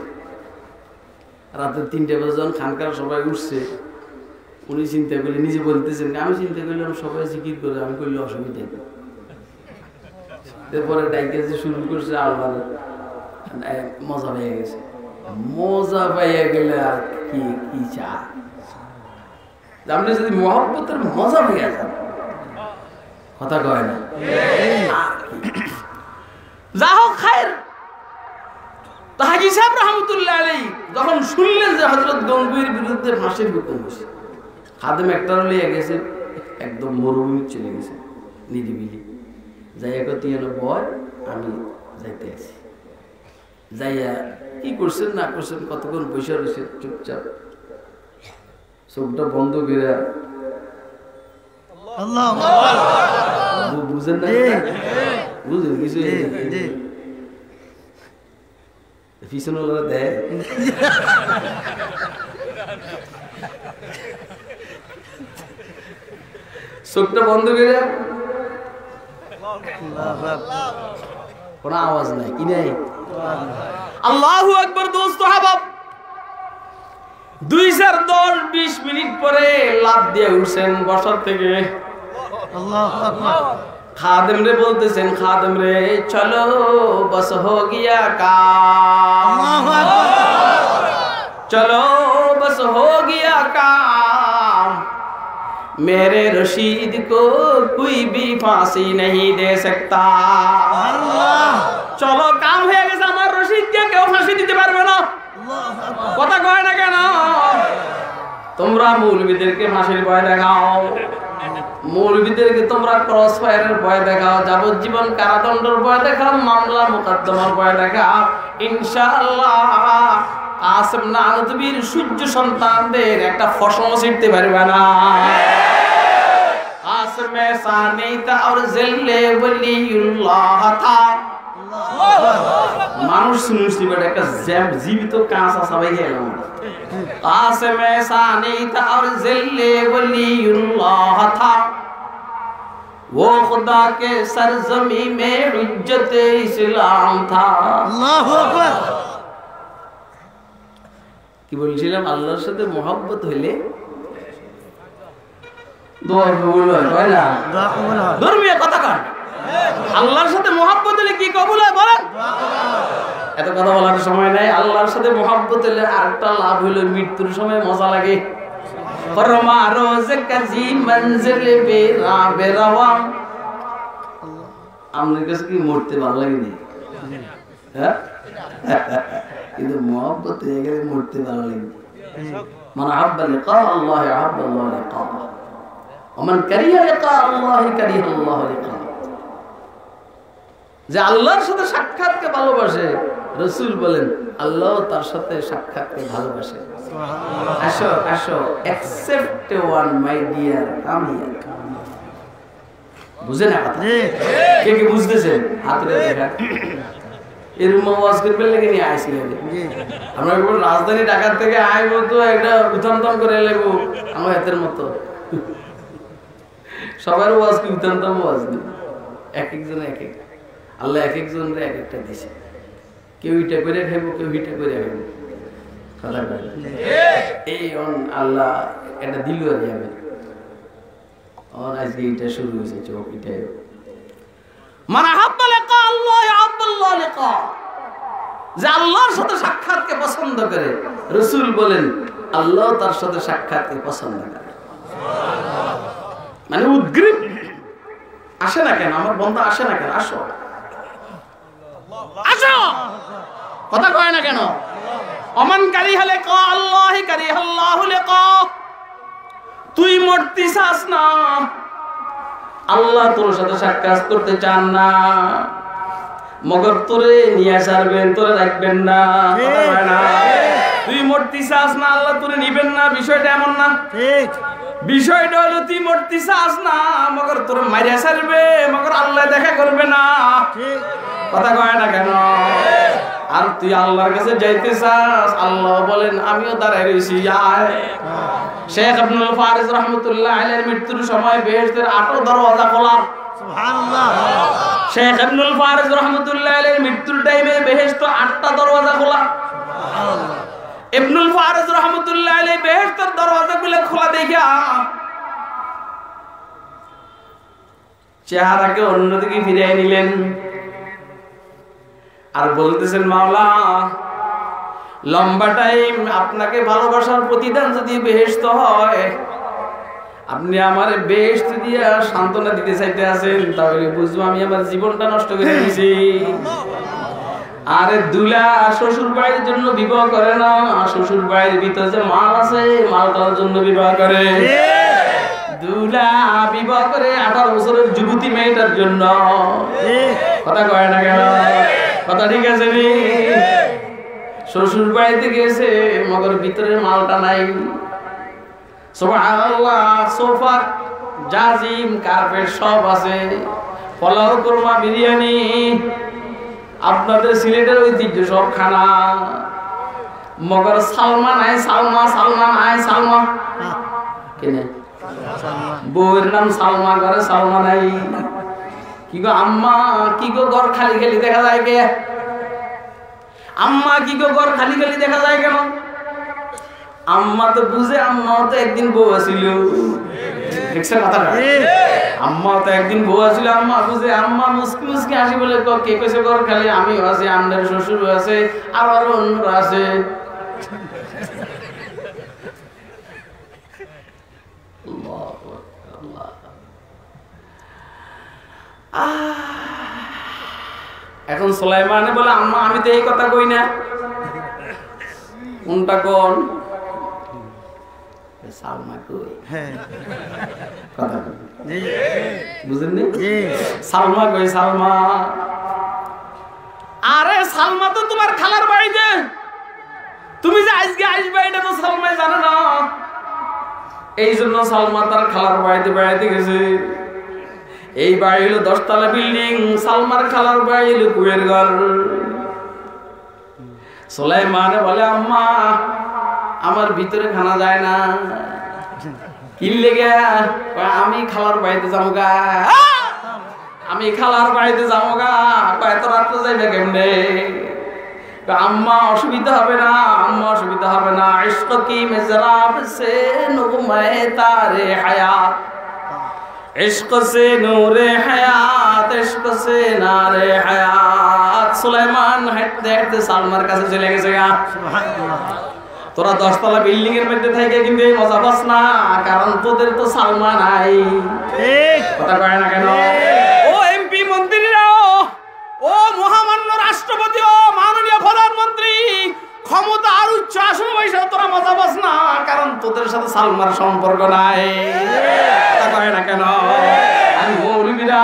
রাত্রে 3টা বাজে যখন খানকার সবাই উঠছে, উনি চিন্তা করলে নিজে বলতেছেন, আমি চিন্তা করলাম সবাই জিকির করে, আমি করলে অসুবিধা নেই। এরপরে ডাইকে শুরু করছে, আল্লাহ মজা পেয়ে গেছে। মজা পাইয়া গেলে আর কি কি চা, আপনি যদি মহব্বতের মজা পেয়ে যান, কথা কয় না। যা হোক খায়ের, হাজী সাহেব রহমতুল্লাহ আলাইহি যখন শুনলেন যে হযরত গঙ্গুহির বিরুদ্ধে ফাঁসির হুকুম হয়েছে, খাদেম একটা লিয়ে গেছে, একদম মরুভূমি চলে গেছে, নিরিবিলি যাইয়া কতিয়ানো বয় আমি যাইতে আছি। যাইয়া কি করছেন না করছেন, কতক্ষণ বসে রয়েছে চুপচাপ, চোখটা বন্ধ করে। বুঝেন না? বুঝেন কিছু পিছনে দেয় চোখটা বন্ধ করে, কোনো আওয়াজ নাই, কি নাই? আল্লাহু আকবার। দোস্ত হাবাব 2-10-20 মিনিট পরে লাফ দিয়ে উঠছেন বসার থেকে। খাদেম রে বলতেছেন, খাদেম রে চলো বস হো গিয়া কাম, চলো বস হো গিয়া কাম, मेरे रशीद को कोई भी फांसी नहीं दे सकता। চলো কাম হয়ে গেছে, আমার রশিদকে কেউ ফাঁসি দিতে পারবে না। কথা কয় না কেন? তোমরা মৌলবীদেরকে ফাঁসির ভয় দেখাও, মৌলবীদেরকে তোমরা ক্রস ফায়ারের ভয় দেখাও, যাবজ্জীবন কারাদণ্ডের ভয় দেখাও, মামলা মুকদ্দমার ভয় দেখাও। ইনশাআল্লাহ কাসেম নানতুবির সূর্য সন্তানদের একটা ফসল ছিটতে পারবে না। কাসেম সানি তা আর জিল্লে ওয়ালিউল্লাহ তা। মানুষ শুনছি বড় একটা জীবিত কাঁচা সবাই গেলাম। কাসেম সানি তা আর জিল্লে ওয়ালিউল্লাহ তা। वो खुदा के सरजमी में इज्जत इस्लाम था। अल्लाहु আকবার। কি বলছিলাম? আল্লাহর সাথে মহব্বত হইলে দোয়া কবুল হয় না? দোয়া কবুল হয়। ধর্মীয় কথা কার? আল্লাহর সাথে মহব্বত হলে কি কবুল হয় বলেন? এত কথা বলার সময় নাই। আল্লাহর সাথে মহব্বত হলে আরেকটা লাভ হইল, মৃত্যুর সময় মজা লাগে। ফরমা রোজে কাজী মঞ্জিলে বেরা বেরাওয়া। আমাদের কাছে কি মরতে ভালো লাগেনি? হ্যাঁ, কিন্তু মহব্বত হয়ে গেলে মরতে ভালো লাগে। মান আহাব্বা লিকা আল্লাহ আহাব্বা আল্লাহ লিকা, ওয়া মান কারিহা লিকা আল্লাহ কারিহা আল্লাহ লিকা। যে আল্লাহর সাথে সাক্ষাৎকে ভালোবাসে, রাসূল বলেন আল্লাহ তার সাথে সাক্ষাৎকে ভালোবাসে। আসো আসো, অ্যাকসেপ্ট ওয়ান মাই ডিয়ার, আমি বুঝে না কথা? কে কে বুঝতেছেন? হাতে দেখা। এরকম ওয়াজ করবে লেগে নিয়ে আইসি লাগে। আমরা রাজধানী ঢাকার থেকে আইবো তো একটা উথান্তম করে লেগো আমার হাতের মতো। সবার ওয়াজ কি উথান্তম ওয়াজ নেই, এক একজনে এক এক। আল্লাহ এক একজনের এক একটা দিছে। কেউ ইটা করে খাইবো, কেউ ইটা করে খাইবো। এই আল্লাহ এটা দিল আর যাবে। আজকে এটা শুরু হয়েছে, চোখ এটাই। মান আহাব্বা লিকা আল্লাহ আহাব্বা আল্লাহ লিকা। যে আল্লাহর সাথে সাক্ষাৎকে পছন্দ করে, রাসূল বলেন আল্লাহ তার সাথে সাক্ষাৎকে পছন্দ করে। মানে উদ্গ্রীব আসে না কেন? আমার বন্ধু আসে না কেন? আসো আসো, কথা কয় না কেন? ওমান কারিহা লিকা আল্লাহ কারিহা আল্লাহ লিকা। তুই মরতে চাস না, আল্লাহ তোর সাথে সাক্ষাৎ করতে চান না, মগর তোরে নিয়ে আসবেন, তোরে রাখবেন না। তুই মরতে চাস না, আল্লাহ তোরে নিবেন না, বিষয়টা এমন না। ঠিক, বিষয়টা হলো তুই মরতে চাস না, মগর তোরে মারিয়া ছাড়বে, মগর আল্লাহ দেখা করবে না। ঠিক, কথা কয় না কেন? আর তুই আল্লাহর কাছে যাইতে চাস, আল্লাহ বলেন আমিও দাঁড়ায় রয়েছি, আয়। শেখ আব্দুল ফারিজ রহমতুল্লাহ আলাইহির মৃত্যুর সময় বেহেশতের 8 দরওয়াজা খোলা। সুবহানাল্লাহ। শেখ আব্দুল ফারিজ রহমতুল্লাহ আলাইহির মৃত্যুর টাইমে বেহেশত 8টা দরওয়াজা খোলা। সুবহানাল্লাহ। ইবনুল ফারিজ রহমতুল্লাহ আলাইহি বেহেশতের দরওয়াজাগুলো খোলা দেখা চেহারাকে অন্যদিকে ফিরিয়ে নিলেন আর বলতেছেন, মাওলা লম্বা টাইম আপনাকে ভালোবাসার প্রতিদান যদি বেহেশত হয়, আপনি আমার বেহেশত দিয়ে সান্ত্বনা দিতে চাইতে আছেন, তাহলে বুঝবো আমি আমার জীবনটা নষ্ট করে দিয়েছি। আরে দুলা শ্বশুর বাড়ির জন্য বিবাহ করে না, শ্বশুর বাড়ির ভিতরে যে মাল আছে মালটার জন্য বিবাহ করে। দুলা বিবাহ করে 18 বছরের যুবতী মেয়েটার জন্য। কথা কয় না কেন? কথা ঠিক আছে নি? শ্বশুর বাড়িতে গেছে মগর ভিতরের মালটা নাই। সুবহানাল্লাহ, সোফা জাজিম কার্পেট সব আছে, পোলাও কোরমা বিরিয়ানি আপনাদের সিলেটের ঐতিহ্য সব খানা। মগর সালমা নাই, সালমা নাই, সালমা কেনে বউয়ের নাম সালমা, ঘরে সালমা নাই। কি গো আম্মা, কি গো ঘর খালি খালি দেখা যায় কে? আম্মা কি গো ঘর খালি খালি দেখা যায় কেন? আম্মা তো বুঝে, আম্মা তো একদিন বউ আছিল। দেখছেন কথাটা? আম্মা তো একদিন বউ আছিল, আম্মা বুঝে। আম্মা মুসকি মুসকি আসি বলে কে কইছে ঘর খালি? আমিও আছি, আমাদের শ্বশুর আছে, আরো অন্যরা আছে। এখন সুলাইমানে বলে আম্মা আমি তো এই কথা কই না। কোনটা কোন? সালমা কই? কথা বুঝেননি? সালমা কই? সালমা, আরে সালমা তো তোমার খালার বাড়িতে। তুমি যে আজকে আসবে এটা তো সালমাই জানে না, এই জন্য সালমা তার খালার বাড়িতে বেড়াইতে গেছে। এই বাড়ি হলো 10 তলা বিল্ডিং, সালমার খালার বাড়ি হলো কুয়ের ঘর। সুলাইমান বলে আম্মা আমার ভিতরে খানা যায় না। কি লেগে? আমি খালার বাড়িতে যাবো। আমি খালার বাড়িতে যাবো গা। এত রাত্রে যাইবে কেমনে? আম্মা অসুবিধা হবে না, আম্মা অসুবিধা হবে না। ইশক কি মেজরাব সে নুগমে তারে হায়াত, ইশক সে নূরে হায়াত, ইশক সে নারে হায়াত। সুলাইমান হাঁটতে হাঁটতে সালমার কাছে চলে গেছে। তোরা 10 তলা বিল্ডিং এর মধ্যে থেকে কিন্তু এই মজা পাস না, কারণ তোদের তো সালমা নাই। কথা কয় না কেন? ও এমপি মন্ত্রীরা, ও মহামান্য রাষ্ট্রপতি, ও মাননীয় প্রধানমন্ত্রী, ক্ষমতা আর উচ্চ আসনে বসে তোরা মজা পাস না, কারণ তোদের সাথে সালমার সম্পর্ক নাই। কথা কয় না কেন? মৌলবীরা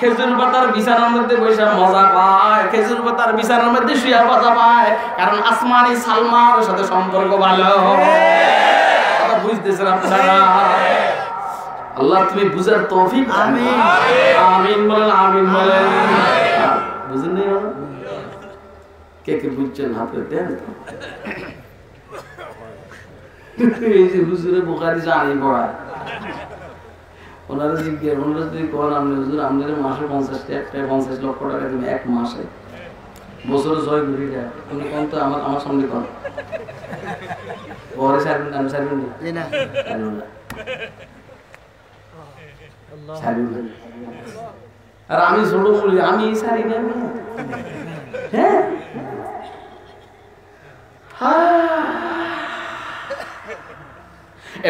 খেজুর পাতার বিছানার মধ্যে বসে মজা পায়, খেজুর পাতার বিছানার মধ্যে শুয়ে মজা পায়, কারণ আসমানি সালমার সাথে সম্পর্ক ভালো। কথা বুঝতেছেন আপনারা? আল্লাহ তুমি বুঝার তৌফিক আমিন আমিন বলেন, আমিন বলেন। বুঝেন নি? কে কে বুঝছেন হাতে দেন। এই যে হুজুরে বুখারী জানি পড়া, ওনারা জিজ্ঞেস, ওনারা যদি কোন আপনি হুজুর আমাদের মাসে 50 লক্ষ টাকা দিন এক মাসে, বছরে জয় ঘুরি যায়, আপনি কোন তো আমার সামনে কোন ঘরে সারবেন? আমি সারবেন না, আর আমি ছোট বলি আমি সারি না। হ্যাঁ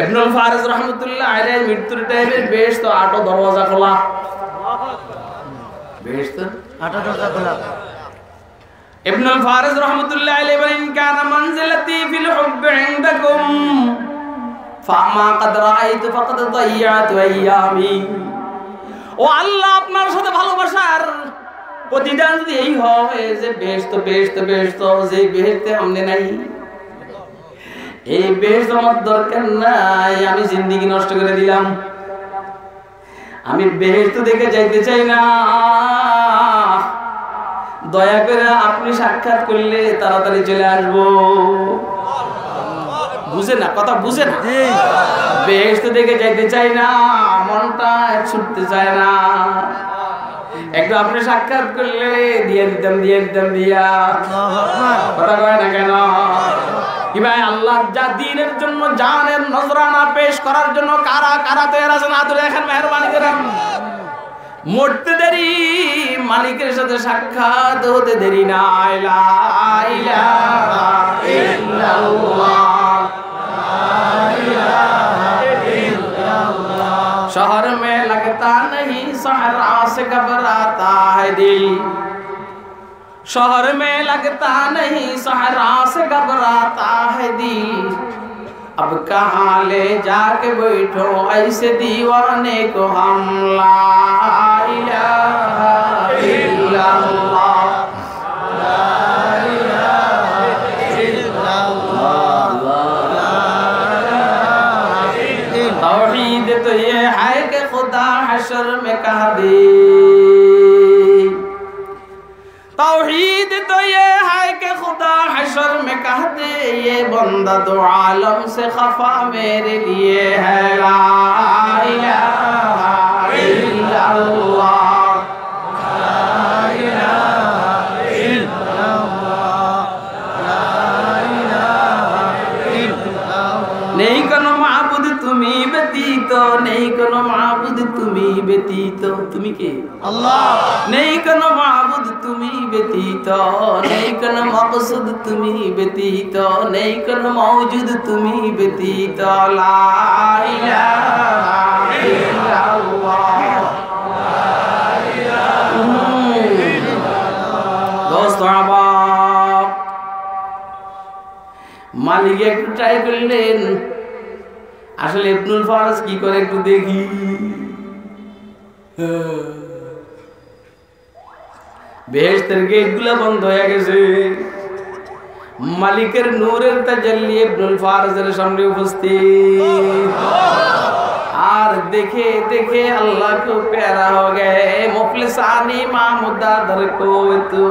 ইবনুল ফারিস রাহমাতুল্লাহ আলাইহি মৃত্যুর টাইমে বেশ তো 8 দরওয়াজা খোলা, বেশ তো 8 দরওয়াজা খোলা। ইবনুল ফারিস রাহমাতুল্লাহ আলাইহি বলেন কানা মানজিলাতি ফিল হুব ইনদাকুম ফামা ক্বাদ রাআইতু ফাকাদ দাইয়াতু আইয়ামি। ও আল্লাহ, আপনার সাথে ভালোবাসার প্রতিদান যদি এই হয় যে বেহেশত বেহেশত বেহেশত, যে বেহেশতে আমনে নাই, এই বেহেশত আমার দরকার নাই, আমি জিন্দেগি নষ্ট করে দিলাম। আমি বেহেশত দেখে যাইতে চাই না, দয়া করে আপনি সাক্ষাৎ করলে তাড়াতাড়ি চলে আসবো। বুঝে না কথা? বুঝে না? বেহেশত দেখে যাইতে চাই না, মনটা ছুটতে চায় না। একটু আপনি সাক্ষাৎ করলে দিয়ে দিতাম দিয়া। কথা কয় না কেন? কি ভাই, আল্লাহ যা দিনের জন্য জানের নজরানা পেশ করার জন্য কারা কারা তৈরি আছেন? আদরে এখন মেহরবানি করেন। মরতে দেরি, মালিকের সাথে সাক্ষাৎ হতে দেরি না। লা ইলাহা ইল্লাল্লাহ, शहर में लगता नहीं सहरा से घबराता है दिल, शहर में लगता नहीं सहरा से घबराता है दिल, अब कहाँ ले जाके बैठो ऐसे दीवाने को हम। ला इलाहा इल्लल्लाह, ला इलाहा इल्लल्लाह। तौहीद तो ये है कि खुदा हशर में कह दे, तौहीद तो ये है कि खुदा हशर में कह दे, ये बंदा दो आलम से खफा मेरे लिए है। ला इलाहा इल्लल्लाह, ला इलाहा इल्लल्लाह, ला इलाहा इल्लल्लाह। नहीं कोनो माबुद তুমি ব্যতীত, নেই কোনো মাবুদ তুমি ব্যতীত। তুমি কে? আল্লাহ। নেই কোনো মাবুদ তুমি ব্যতীত, নেই কোনো মাকসুদ তুমি ব্যতীত, নেই কোনো মওজুদ তুমি ব্যতীত। লা ইলাহা ইল্লাল্লাহ, লা ইলাহা ইল্লাল্লাহ। দোস্ত আহবাব, মালিক একটু ট্রাই করলেন আসলে ইবনুল ফারাজ কি করে একটু দেখি। বেহেশতের গেটগুলো বন্ধ হয়ে গেছে, মালিকের নূরের তাজাল্লি ইবনুল ফারাজের সামনে উপস্থিত। আর দেখে দেখে अल्लाह को प्यारा हो गए। मुफलिसानी मामुदा दर को तू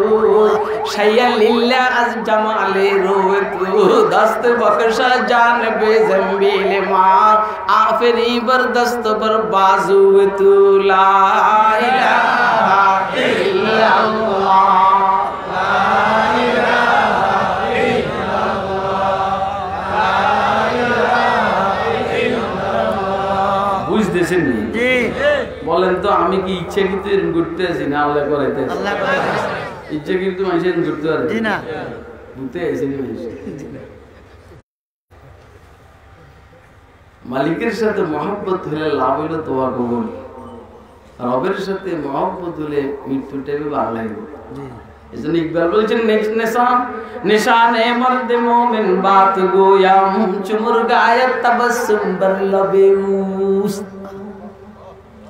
शैया लिल्ला अज जमाले रोए तू, दस्त बख्शा जान बे जंबील मां आफरी बर दस्त बर बाजू तू। ला इलाहा इल्लल्लाह, ला इलाहा इल्लल्लाह, ला इलाहा। বুঝতেছেন জি? বলেন তো আমি কি ইচ্ছে কিন্তু এরকম ঘুরতে আছি না আল্লাহ করাইতে? আল্লাহ করাইতে। ইচ্ছে কিন্তু মানুষ এরকম ঘুরতে পারে জি না, ঘুরতে আইছে নি মানুষ। মালিকের সাথে মহব্বত হলে লাভ হইল দোয়া কবুল, রবের সাথে মহব্বত হলে মৃত্যুটাই ভালো লাগবে। এজন্য ইকবাল বলছেন নিশানে মর্দ মোমিন বাত গোয়াম চুমুর গায়ে তাবাসসুম বার লবেউস।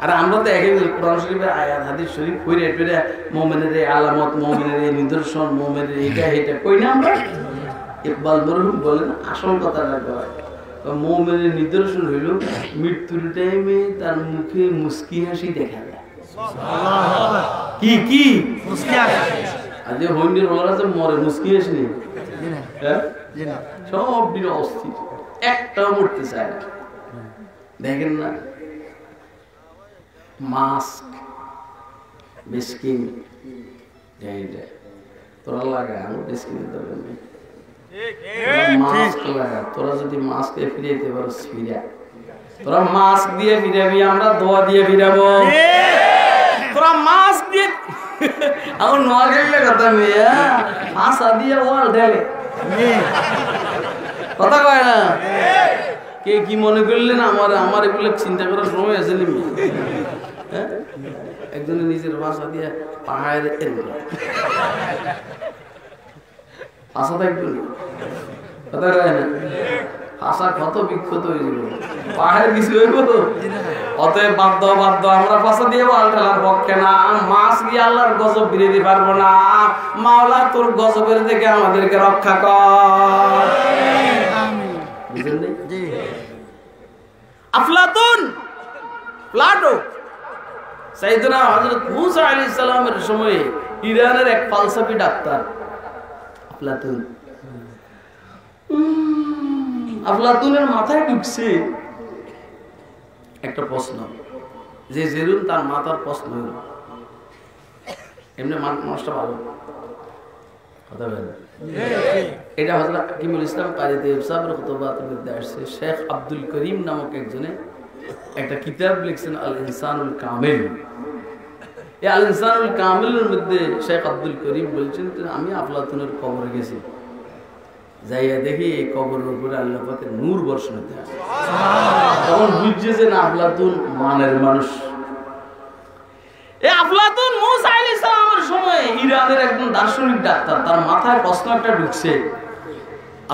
আর আমরা তো একই কোরআন শরীফের আয়াত হাদিস শরীফ পড়ে পড়ে মুমিনের আলামত, মুমিনের নিদর্শন, মুমিনের এটা কই না আমরা। ইকবাল মরহুম বলেন আসল কথাটা কয়, মুমিনের নিদর্শন হইল মৃত্যুর টাইমে তার মুখে মুস্কি হাসি দেখা যায়। সুবহানাল্লাহ। কি কি মুস্কি হাসি? আজ হইনের ওরা যে মরে মুস্কি হাসি নেই, হ্যাঁ সব দিন অস্থির, একটাও মরতে চায় না। দেখেন না মাস্ক বেস্কিন তোরা লাগা, আমার বেস্কিন দরকার নেই, মাস্ক লাগা। তোরা যদি মাস্ক ফিরাইতে পারো ফিরা, তোরা মাস্ক দিয়ে ফিরাবি, আমরা দোয়া দিয়ে ফিরাবো। তোরা মাস্ক দিয়ে আমার নোয়া গেলে কথা মেয়ে আশা দিয়ে ওয়াল ঢেলে কথা কয় না। কে কি মনে করলেন আমার এগুলো চিন্তা করার সময় আছে নি? একজনের নিজের ভাষা দিয়ে পাহাড়ে আশা থাকবে কথা কয় না, আশা কত বিক্ষত হয়ে যাবে, পাহাড়ে কিছু হইব। অতএব বাধ্য আমরা পাশা দিয়ে ওয়াল ঢালার পক্ষে না, মাছ দিয়ে আল্লাহর গজব বিরোধী পারবো না। মাওলা তোর গজবের থেকে আমাদেরকে রক্ষা কর। আফলাতুন প্লাটো সাইয়েদনা হযরত মূসা আলাইহিস সালামের সময়ে ইরানের এক ফালসাফি ডাক্তার আফলাতুন, আফলাতুনের মাথায় ঢুকছে একটা প্রশ্ন, যে যেরুম তার মাথার প্রশ্ন হল এমনি মানুষটা ভালো কথা বলে। এটা হযরত হাকিমুল ইসলাম কারিতে ইফসাবের খুতবাতের মধ্যে আসছে। শেখ আব্দুল করিম নামক একজনে একটা কিতাব লিখছেন আল ইনসানুল কামিল। এই আল ইনসানুল কামিলের মধ্যে শেখ আব্দুল করিম বলছেন আমি আফলাতুনের কবরে গেছি, যাইয়া দেখি এই কবরের উপরে আল্লাহ পাকের নূর বর্ষণ হতে আছে। তখন বুঝছে যে না আফলাতুন মানের মানুষ। এই আফলাতুন মূসা আলাইহিস সালামের সময় ইরানের একজন দার্শনিক ডাক্তার, তার মাথায় প্রশ্ন একটা ঢুকছে,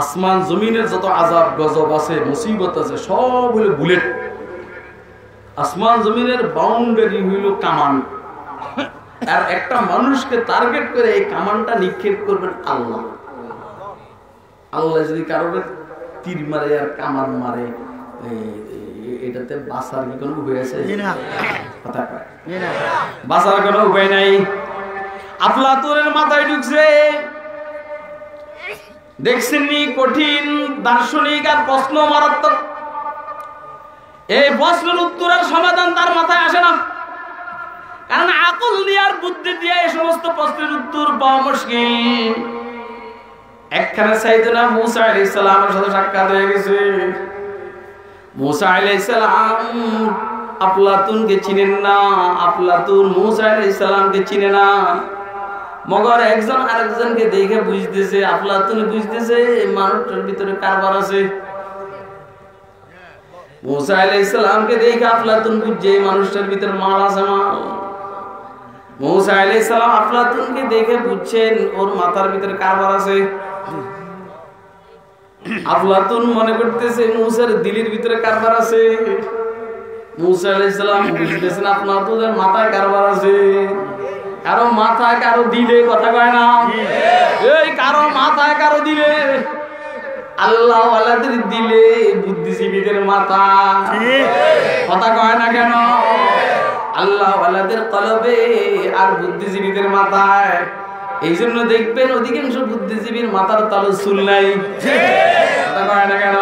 আসমান জমিনের যত আযাব গজব আছে, মুসিবত আছে, সব হইল বুলেট। আসমান জমিনের বাউন্ডারি হইল কামান, আর একটা মানুষকে টার্গেট করে এই কামানটা নিক্ষেপ করবেন আল্লাহ। আল্লাহ যদি কারোর তীর মারে আর কামান মারে, এটাতে বাঁচার কি কোনো উপায় আছে? কথা কয় বাঁচার কোনো উপায় নাই। আফলাতুনের মাথায় ঢুকছে, দেখছেননি কঠিন দার্শনিক আর প্রশ্ন মারাত্মক। এই প্রশ্নের উত্তরের সমাধান তার মাথায় আসে না, কারণ আকল দিয়ে আর বুদ্ধি দিয়ে এই সমস্ত প্রশ্নের উত্তর পাওয়া মুশকিল। একখানে সাইয়েদনা মুসা আলাইহিস সালামের সাথে সাক্ষাৎ হয়ে গেছে। মুসা আলাইহিস সালাম আফলাতুনকে চিনেন না, আফলাতুন মুসা আলাইহিস সালামকে চিনে না। মগর একজন আরেকজনকে দেখে বুঝতেছে, আফলাতুন বুঝতেছে মানুষটার ভিতরে কারবার আছে। মুসা আলাইহিস সালামকে দেখে আফলাতুন বুঝছে মানুষটার ভিতরে মাল আছে, মাল। মুসা আলাইহিস সালাম আফলাতুনকে দেখে বুঝছেন ওর মাথার ভিতরে কারবার আছে। আফলাতুন মনে করতেছে মুসার দিলের ভিতরে কারবার আছে। মুসা আলাইহিস সালাম বুঝতেছেন আফলাতুনের মাথায় কারবার আছে। কারো মাথায় কারো দিলে, কথা কয় না, এই কারো মাথায় কারো দিলে, আল্লাহ ওয়ালাদের দিলে, বুদ্ধিজীবীদের মাথা, কথা কয় না কেন? আল্লাহ ওয়ালাদের কলবে আর বুদ্ধিজীবীদের মাথায়। এই জন্য দেখবেন অধিকাংশ বুদ্ধিজীবীর মাথার তালু চুল নাই, কথা কয় না কেন?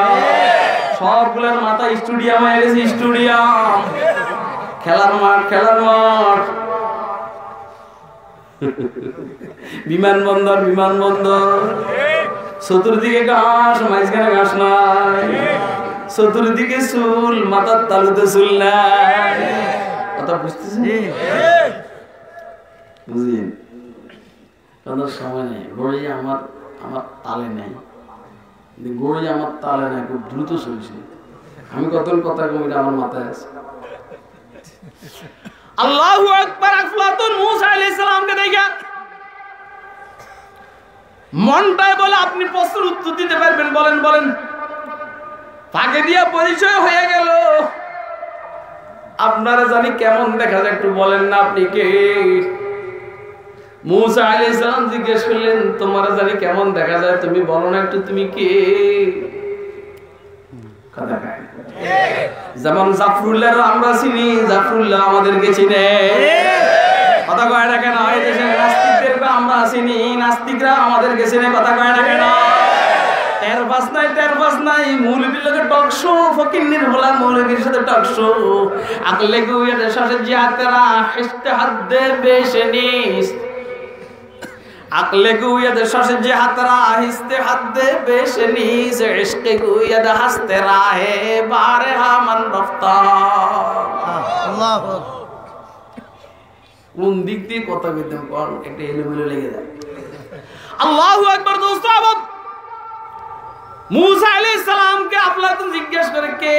সবগুলোর মাথা স্টুডিয়াম হয়ে গেছে, স্টুডিয়াম, খেলার মাঠ, খেলার মাঠ, বিমানবন্দর, বিমানবন্দর। চতুর্দিকে ঘাস, মাঝখানে ঘাস নাই, চতুর্দিকে চুল, মাথার তালুতে চুল নাই। কথা বুঝতেছেন? বুঝলেন? কথার সময় নেই, গড়ি আমার তালে নেই, গড়ি আমার তালে নাই, খুব দ্রুত চলছে। আমি কত কথা কমিটা আমার মাথায় আছে। আল্লাহু আকবার। আফলাতুন মুসা আলাইহিস সালামকে দেখা মনটায় বলে আপনি প্রশ্নের উত্তর দিতে পারবেন, বলেন বলেন। ফাঁকে দিয়া পরিচয় হয়ে গেল, আপনারা জানি কেমন দেখা যায়, একটু বলেন না আপনি কে? মুসা আলাইহিস সালাম জিজ্ঞেস করলেন তোমারা জানি কেমন দেখা যায়, তুমি বলো না একটু তুমি কে? কথা কয় যেমন জাফরুল্লাহ আমরা চিনি, জাফরুল্লাহ আমাদেরকে চিনে, কথা কয় না কেন? এই দেশের নাস্তিকদেরকে আমরা চিনি, নাস্তিকরা আমাদেরকে চিনে, কথা কয় না কেন? তের পাস নাই, মৌলবীর লোকের টকশো, ফকিন্নির ভোলা মৌলবীর সাথে টকশো। আকলে গুয়ে দেশে জিয়া তেরা হিস্তে হাত দে বেশে নিস, আকলে গুয়ে দেশে জিয়া তেরা হিস্তে হাত দে বেশে নিস, ইশকে গুয়ে দে হাসতে রাহে বারে হামান রফতা। আল্লাহু কোন দিক দিয়ে কথা কইতাম কোন একটা এলোমেলো লেগে যায়। আল্লাহু আকবার। দোস্ত আবাদ মুসা আলাইহিস সালামকে আফলাতুন জিজ্ঞেস করে কে?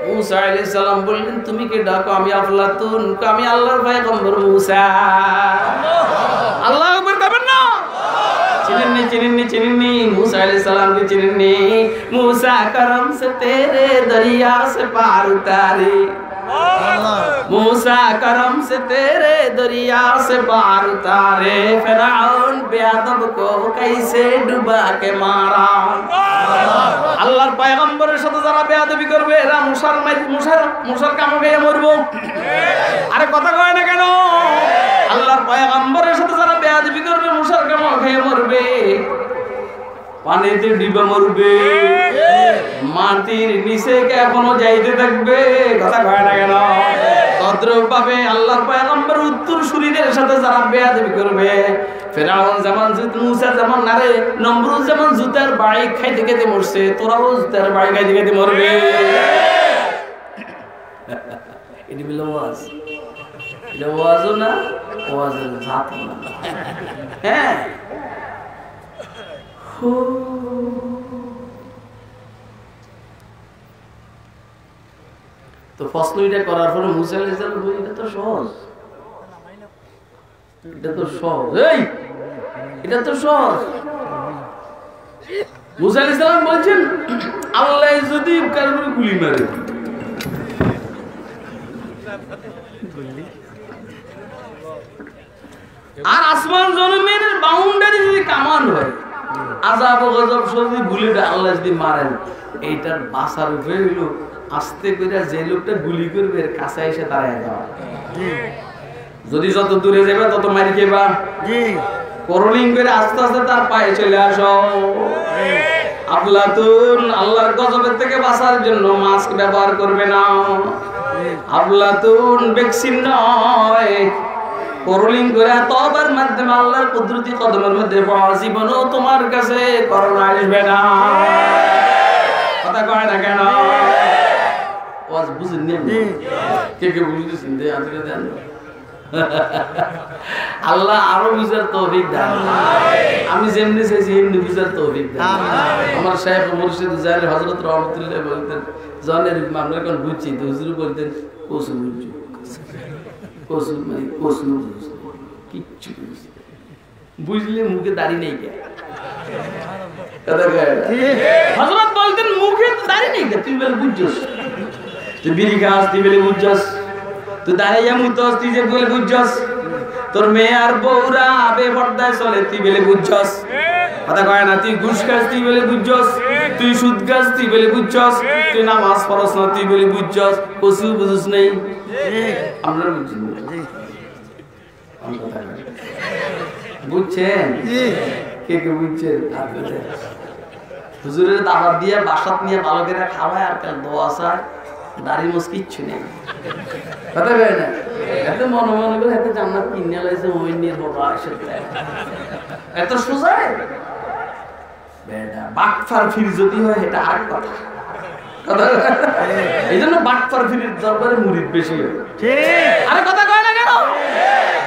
মুসা আলাইহিস সালাম বললেন তুমি কে ডাকো? আমি আফলাতুন, আমি আল্লাহর পয়গম্বর মুসা। আল্লাহু আকবার কবেন না? চিনেননি চিনেননি চিনেননি মুসা আলাইহিস সালামকে চিনেননি? মুসা করম সে তেরে দরিয়া সে পার উতারে, मूसा करम से तेरे दरिया से पार उतारे, फिरौन बेअदब को कैसे डुबा के मारा। আল্লাহর পয়গম্বরের সাথে যারা বেয়াদবি করবে এরা মুসার কাম খেয়ে মরবো। আরে কথা কয় না কেন? আল্লাহর পয়গম্বরের সাথে যারা বেয়াদবি করবে মুসার কাম খেয়ে মরবে, পানিতে ডিবে মরবে, মাটির নিচে এখনো যাইতে থাকবে, কথা কয় না কেন? তদ্রূপভাবে আল্লাহর পয়গম্বর উত্তরসূরিদের সাথে যারা বেয়াদবি করবে, ফেরাউন যেমন মুসা যেমন নারে, নমরুদ যেমন জুতার বাড়ি খাইতে খাইতে মরছে, তোরাও জুতার বাড়ি খাইতে খাইতে মরবে। এটি বলল ওয়াজ, এটা ওয়াজও না, ওয়াজের জাত না। হ্যাঁ, তো প্রশ্ন এটা করার পরে মুসা আলাইহিস সালাম এটা তো সহজ, এটা তো সহজ। এই এটা তো সহজ। মুসা আলাইহিস সালাম বলছেন আল্লাহ যদি কারোর গুলি মারে, আর আসমান জমিনের বাউন্ডারি যদি কামান হয়, আযাব ও গজব যদি গুলিটা আল্লাহ যদি মারেন, এইটার বাসার উপায় হইল আস্তে করে যে লোকটা গুলি করবে এর কাছে এসে দাঁড়ায় যাওয়া। যদি যত দূরে যাবে তত মারি খেবা। করলিং করে আস্তে আস্তে তার পায়ে চলে আসো। আফলাতুন আল্লাহর গজবের থেকে বাঁচার জন্য মাস্ক ব্যবহার করবে না। আফলাতুন ভ্যাকসিন নয়, করলিং করে তওবার মাধ্যমে আল্লাহর কুদরতি কদমের মধ্যে পড়া, জীবনও তোমার কাছে করোনা আসবে না। কথা কয় না কেন? ওয়াজ বুঝেন নি? কে কে বুঝতেছেন? দে আজকে দেন। আল্লাহ আরো বুঝার তৌফিক দান। আমি যেমনি চাইছি এমনি বুঝার তৌফিক দান। আমার শাইখ মুর্শিদ জাহের হযরত রহমাতুল্লাহ বলতেন, জনের আমরা কোন বুঝছি তো হুজুর বলতেন কসু বুঝছো, কসু মানে কসু কিচ্ছু বুঝলে মুখে দাড়ি নেই কে? হযরত বলতেন মুখে তো দাড়ি নেই কে? তুই বলে বুঝছস, তুই বিড়ি খাস তুই বলে বুঝছস, তুই দাঁড়াইয়া মুতস তুই যে বলে বুঝছস, তোর মেয়ে আর বউরা আবে পর্দায় চলে তুই বলে বুঝছস। কথা কয় না? তুই ঘুষ খাস তুই বলে বুঝছস, তুই সুদ খাস তুই বলে বুঝছস, তুই নামাজ পড়স না তুই বলে বুঝছস, কসু বুঝছ নেই। আমরা বুঝছি বুঝছেন? কে কে বুঝছেন? হুজুরের দাওয়াত দিয়ে বাসাত নিয়ে ভালো করে খাওয়ায় আর কাল দোয়া চায়, দাড়ি মুছ কিচ্ছু নেই। কথা কয় না? এত মনে মনে করে এত জান্নাত কিনে লাইছে ওই নির্ভর আসে এত সোজা। বেটা বাটফার ফির যদি হয় এটা আর কথা। এই জন্য বাটফার ফিরের দরবারে মুরিদ বেশি হয়। আরে কথা কয় না কেন?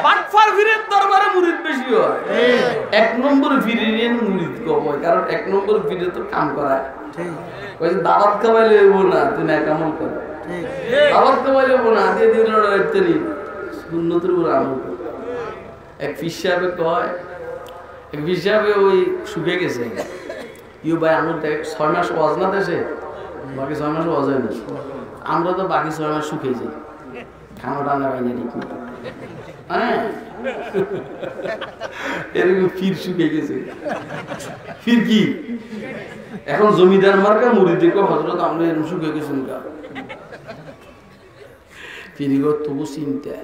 বাটফার ফিরের দরবারে মুরিদ বেশি হয়। এক নম্বর ফিরের মুরিদ কম হয়, কারণ এক নম্বর ফিরে তো কাম করায়। ওই যে দাওয়াত খাওয়াইলে না তুই না কামল কর, দাওয়াত খাওয়াইলে না দিয়ে দিন লড়াইতে সুন্নতের উপর আমল কর। এক পীর সাহেবে কয়, এক পীর সাহেবে ওই শুকে গেছে, ইউ ভাই আমল 6 মাস ওয়াজ না দেশে, বাকি 6 মাস ওয়াজ হয় না। আমরা তো বাকি 6 মাস শুকিয়ে যাই, খানা টানা পাই না ঠিক মতো। হ্যাঁ এরকম ফির শুকিয়ে গেছে। ফির কি এখন জমিদার মার্কা মুড়ি দেখো হজরত আমরা এরকম শুকিয়ে গেছেন গা। ফিরিগো তবু চিন্তা,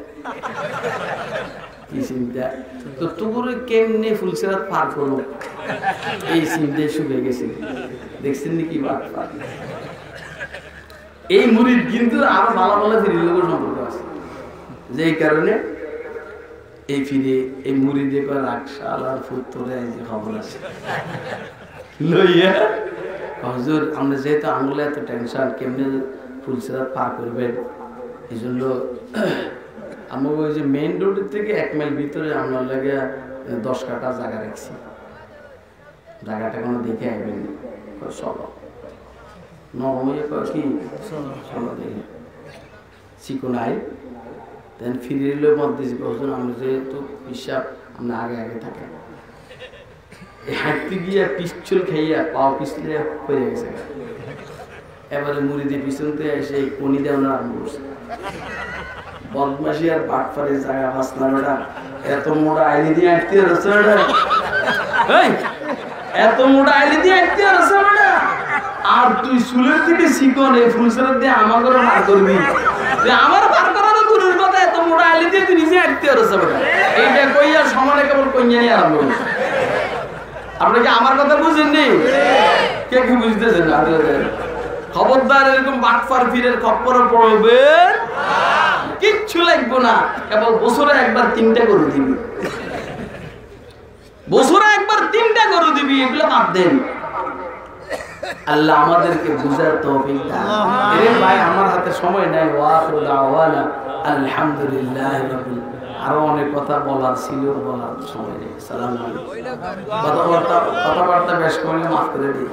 কি চিন্তা তো তবুরে কেমনে ফুলসেরাত পার করবো এই চিন্তায় শুকিয়ে গেছে। দেখছেন নাকি বাদ পার? এই মুড়ির কিন্তু আরো ভালো ভালো ফিরির লোকের সম্পর্ক আছে, যেই কারণে এই ফিরে এই মুড়ি দেখো রাখসাল আর ফুটতরে যে খবর আছে লইয়া হুজুর আমরা যেহেতু আঙুলে এত টেনশন কেমনে ফুলসেরাত পার করবেন, এই জন্য আমরা ওই যে মেইন রোডের থেকে 1 মাইল ভিতরে আমরা লাগে 10 কাঠা জায়গা রাখছি, জায়গাটা কোনো দেখে আসবেন চলো নরমে কি চলো দেখে চিকনাই দেন ফিরে এলো মধ্যে আমরা যেহেতু হিসাব আমরা আগে আগে থাকে হাঁটতে গিয়ে পিছল খাইয়া পাও পিছলে হয়ে গেছে। এবারে মুড়ি দিয়ে পিছনতে এসে কনি দেওয়া আরম্ভ করছে। বদমাসি আর বাটফারের জায়গা হাসনাটা এত মোটা আইলি দিয়ে আঁটতে রয়েছে, এত মোটা আইলি দিয়ে আঁটতে রয়েছে আর তুই চুলের থেকে শিকন এই ফুলসেরাত দিয়ে আমার করে বার করবি, আমার বার করার দূরের কথা এত মোটা আইলি দিয়ে তুই নিজে আঁটতে রয়েছে। এইটা কইয়া সমানে কেবল কইয়া নিয়ে আরম্ভ করছে। আপনি কি আমার কথা বুঝেননি? কে কি বুঝতেছেন? খবরদার এরকম বাটফার ফিরের খপ্পরে পড়বেন, কিচ্ছু লাগবে না, কেবল বছরে একবার 3টা গরু দিবি, বছরে একবার 3টা গরু দিবি, এগুলো বাদ দেন। আল্লাহ আমাদেরকে বুঝার তৌফিক দান। এরে ভাই আমার হাতে সময় নাই। ওয়াখিরু দাওয়ানা আলহামদুলিল্লাহ রাব্বিল আলামিন। আরো অনেক কথা বলার ছিল, বলার সময় নেই। আসসালামু আলাইকুম। কথাবার্তা বেশ করলে মাফ করে দিই।